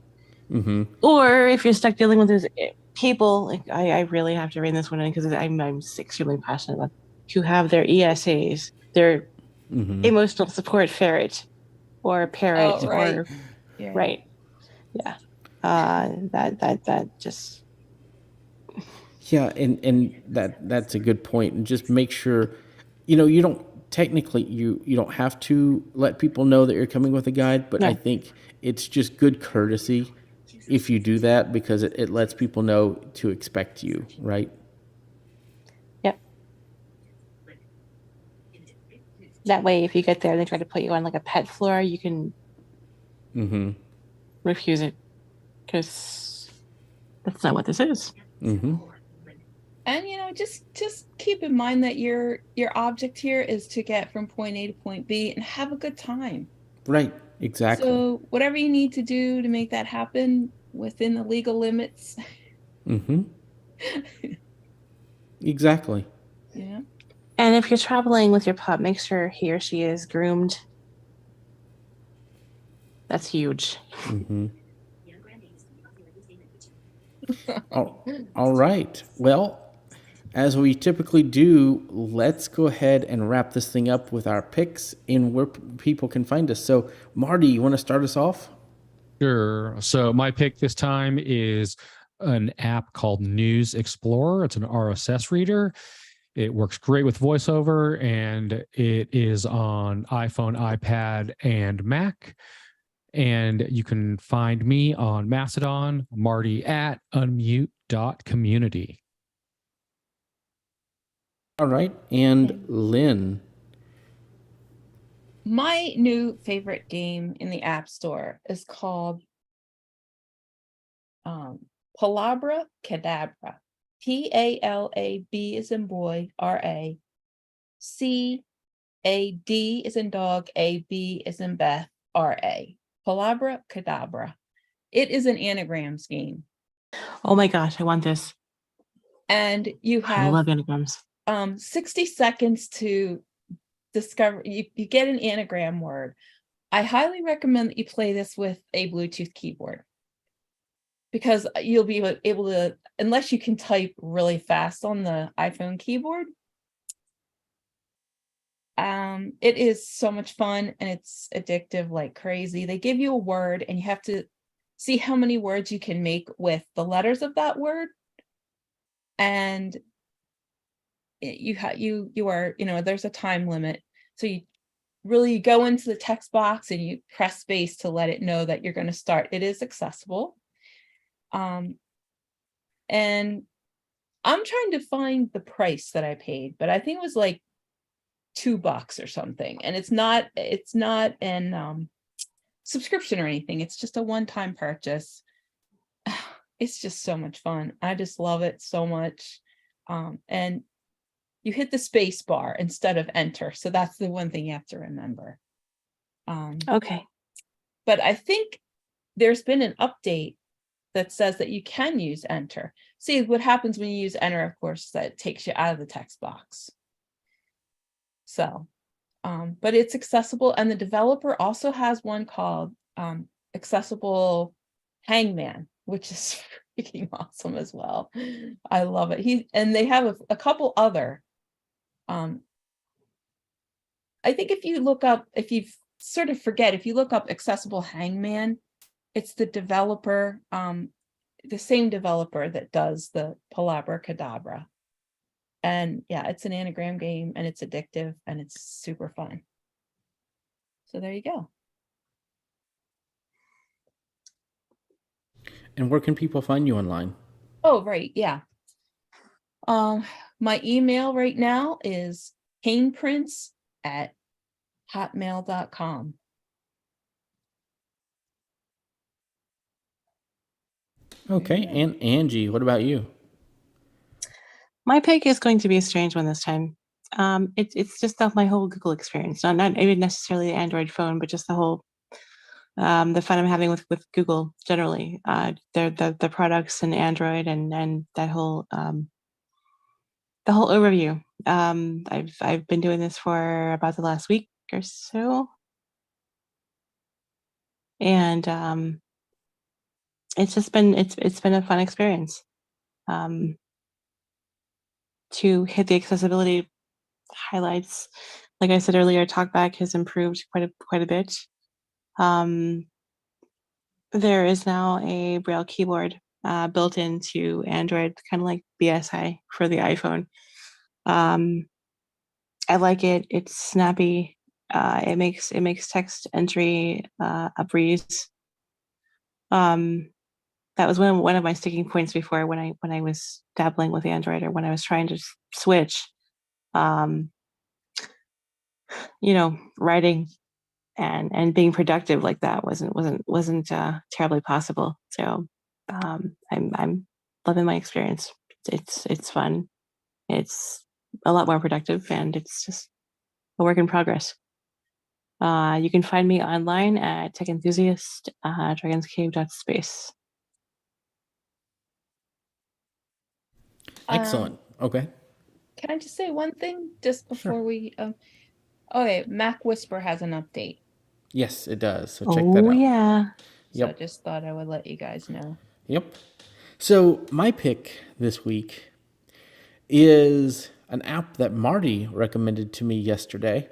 if you're stuck dealing with those people. Like, I really have to rein this one in because I'm extremely passionate about who have their ESAs, their emotional support ferret or parrot, Oh, right. or Yeah. right, yeah. That just. Yeah, and that's a good point. And just make sure, you don't technically you don't have to let people know that you're coming with a guide, but No. I think it's just good courtesy if you do that, because it lets people know to expect you, right? Yep. That way, if you get there and they try to put you on like a pet floor, you can refuse it, because that's not what this is. And just keep in mind that your object here is to get from point A to point B and have a good time. Right, exactly. So whatever you need to do to make that happen within the legal limits. Exactly. Yeah. And if you're traveling with your pup, make sure he or she is groomed. That's huge. All right. Well, as we typically do, let's go ahead and wrap this thing up with our picks and where people can find us. So, Marty, you want to start us off? Sure. So my pick this time is an app called News Explorer. It's an RSS reader. It works great with VoiceOver, and it is on iPhone, iPad, and Mac. And you can find me on Mastodon, Marty at unmute.community. All right. And Okay. Lynn. My new favorite game in the App Store is called Palabra Cadabra. PALAB is in boy, RACAD is in dog, AB is in Beth, RA. Palabra Cadabra. It is an anagrams game. Oh my gosh, I want this. And you I have love anagrams. 60 seconds to discover, you get an anagram word. I highly recommend that you play this with a Bluetooth keyboard, because you'll be able to, unless you can type really fast on the iPhone keyboard. It is so much fun and it's addictive like crazy. They give you a word and you have to see how many words you can make with the letters of that word. And you are, there's a time limit. So you really go into the text box and you press space to let it know that you're going to start. It is accessible. And I'm trying to find the price that I paid, but I think it was like $2 or something. And it's not an subscription or anything. It's just a one-time purchase. It's just so much fun. I just love it so much. And you hit the space bar instead of enter. So that's the one thing you have to remember. Okay. But I think there's been an update that says that you can use enter. See, what happens when you use enter, of course, that it takes you out of the text box. So, but it's accessible, and the developer also has one called Accessible Hangman, which is freaking awesome as well. I love it. And they have a couple other. I think if you look up, if you sort of forget, if you look up Accessible Hangman, it's the developer, the same developer that does the Palabra Cadabra. And yeah, it's an anagram game and it's addictive and it's super fun. So there you go. And where can people find you online? Oh, right. Yeah. My email right now is painprints@hotmail.com. Okay. And Angie, what about you? My pick is going to be a strange one this time. It's just my whole Google experience, not even necessarily the Android phone, but just the whole the fun I'm having with Google generally. The products and Android and that whole the whole overview. I've been doing this for about the last week or so, and it's been a fun experience. To hit the accessibility highlights, like I said earlier, TalkBack has improved quite a bit. There is now a Braille keyboard built into Android, kind of like BSI for the iPhone. I like it. It's snappy. It makes text entry a breeze. That was one of my sticking points before when I was dabbling with Android or when I was trying to switch. Writing and being productive like that wasn't terribly possible. So I'm loving my experience. It's fun. It's a lot more productive, and it's just a work in progress. You can find me online at Tech Enthusiast, dragonscave.space. Excellent. Okay. Can I just say one thing just before Sure. we okay, Mac Whisper has an update. Yes, it does. So check that Oh out. yeah. So I Yep. just thought I would let you guys know. Yep. So my pick this week is an app that Marty recommended to me yesterday.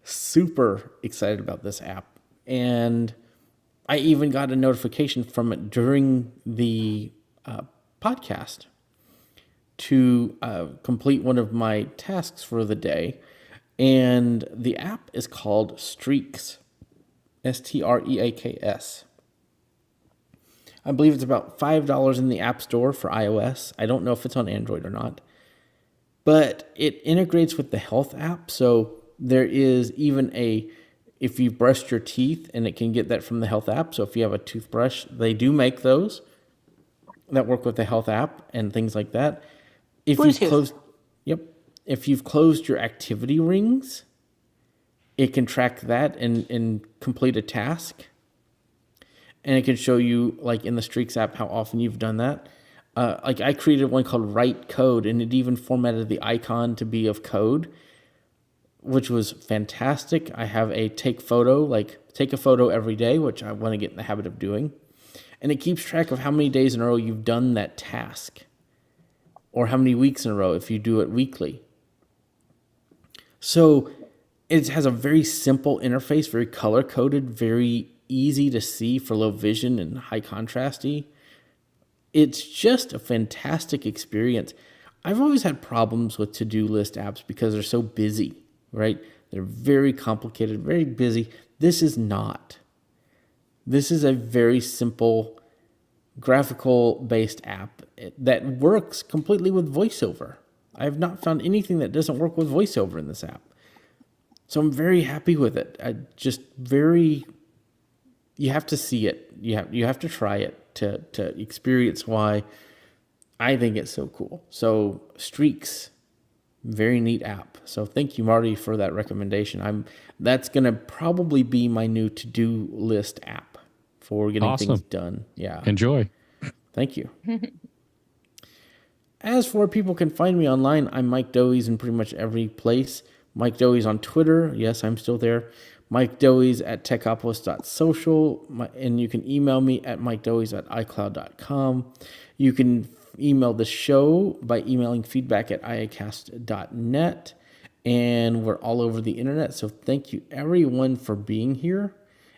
Super excited about this app. And I even got a notification from it during the podcast to complete one of my tasks for the day. And the app is called Streaks, Streaks. I believe it's about $5 in the App Store for iOS. I don't know if it's on Android or not. but it integrates with the health app. So there is even if you've brushed your teeth, and it can get that from the health app. So if you have a toothbrush, they do make those that work with the health app and things like that. If you've Bluetooth. closed, yep. If you've closed your activity rings, it can track that and complete a task. And it can show you, like in the Streaks app, how often you've done that. Like I created one called Write Code, and it even formatted the icon to be of code, which was fantastic. I have a take a photo every day, which I want to get in the habit of doing. And it keeps track of how many days in a row you've done that task, or how many weeks in a row if you do it weekly. So it has a very simple interface, very color coded, very easy to see for low vision and high contrasty. It's just a fantastic experience. I've always had problems with to-do list apps because they're so busy, right? They're very complicated, very busy. This is not. This is a very simple graphical based app that works completely with VoiceOver. I have not found anything that doesn't work with VoiceOver in this app. So I'm very happy with it. You have to see it. You have to try it to experience why I think it's so cool. So Streaks, very neat app. So thank you, Marty, for that recommendation. That's gonna probably be my new to-do list app for getting things done. Yeah. Enjoy. Thank you. As for where people can find me online, I'm Mike Doey's in pretty much every place. Mike Doey's on Twitter. Yes, I'm still there. Mike Doey's at techopolis.social. And you can email me at mikedoeys@icloud.com. You can email the show by emailing feedback at iacast.net. And we're all over the internet. So thank you, everyone, for being here.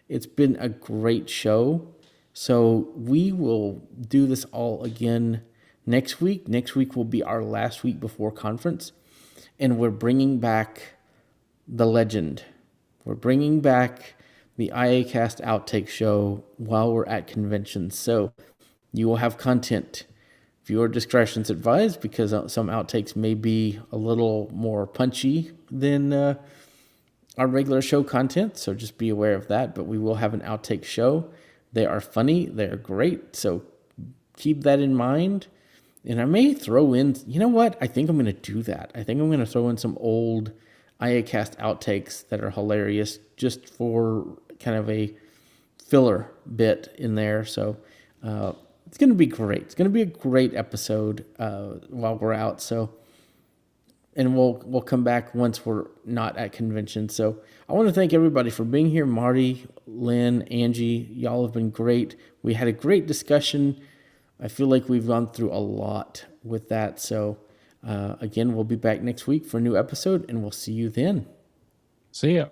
It's been a great show. So we will do this all again next week. Next week will be our last week before conference. And we're bringing back the legend. We're bringing back the iACast outtake show while we're at conventions. So you will have content. Viewer discretion's advised, because some outtakes may be a little more punchy than our regular show content. So just be aware of that. But we will have an outtake show. They are funny. They're great. So keep that in mind. And I may throw in, you know what? I think I'm going to do that. I think I'm going to throw in some old iACast outtakes that are hilarious, just for kind of a filler bit in there. So it's going to be great. It's going to be a great episode while we're out. So, and we'll come back once we're not at convention. So I want to thank everybody for being here. Marty, Lynn, Angie, y'all have been great. We had a great discussion. I feel like we've gone through a lot with that. So again, we'll be back next week for a new episode, and we'll see you then. See ya.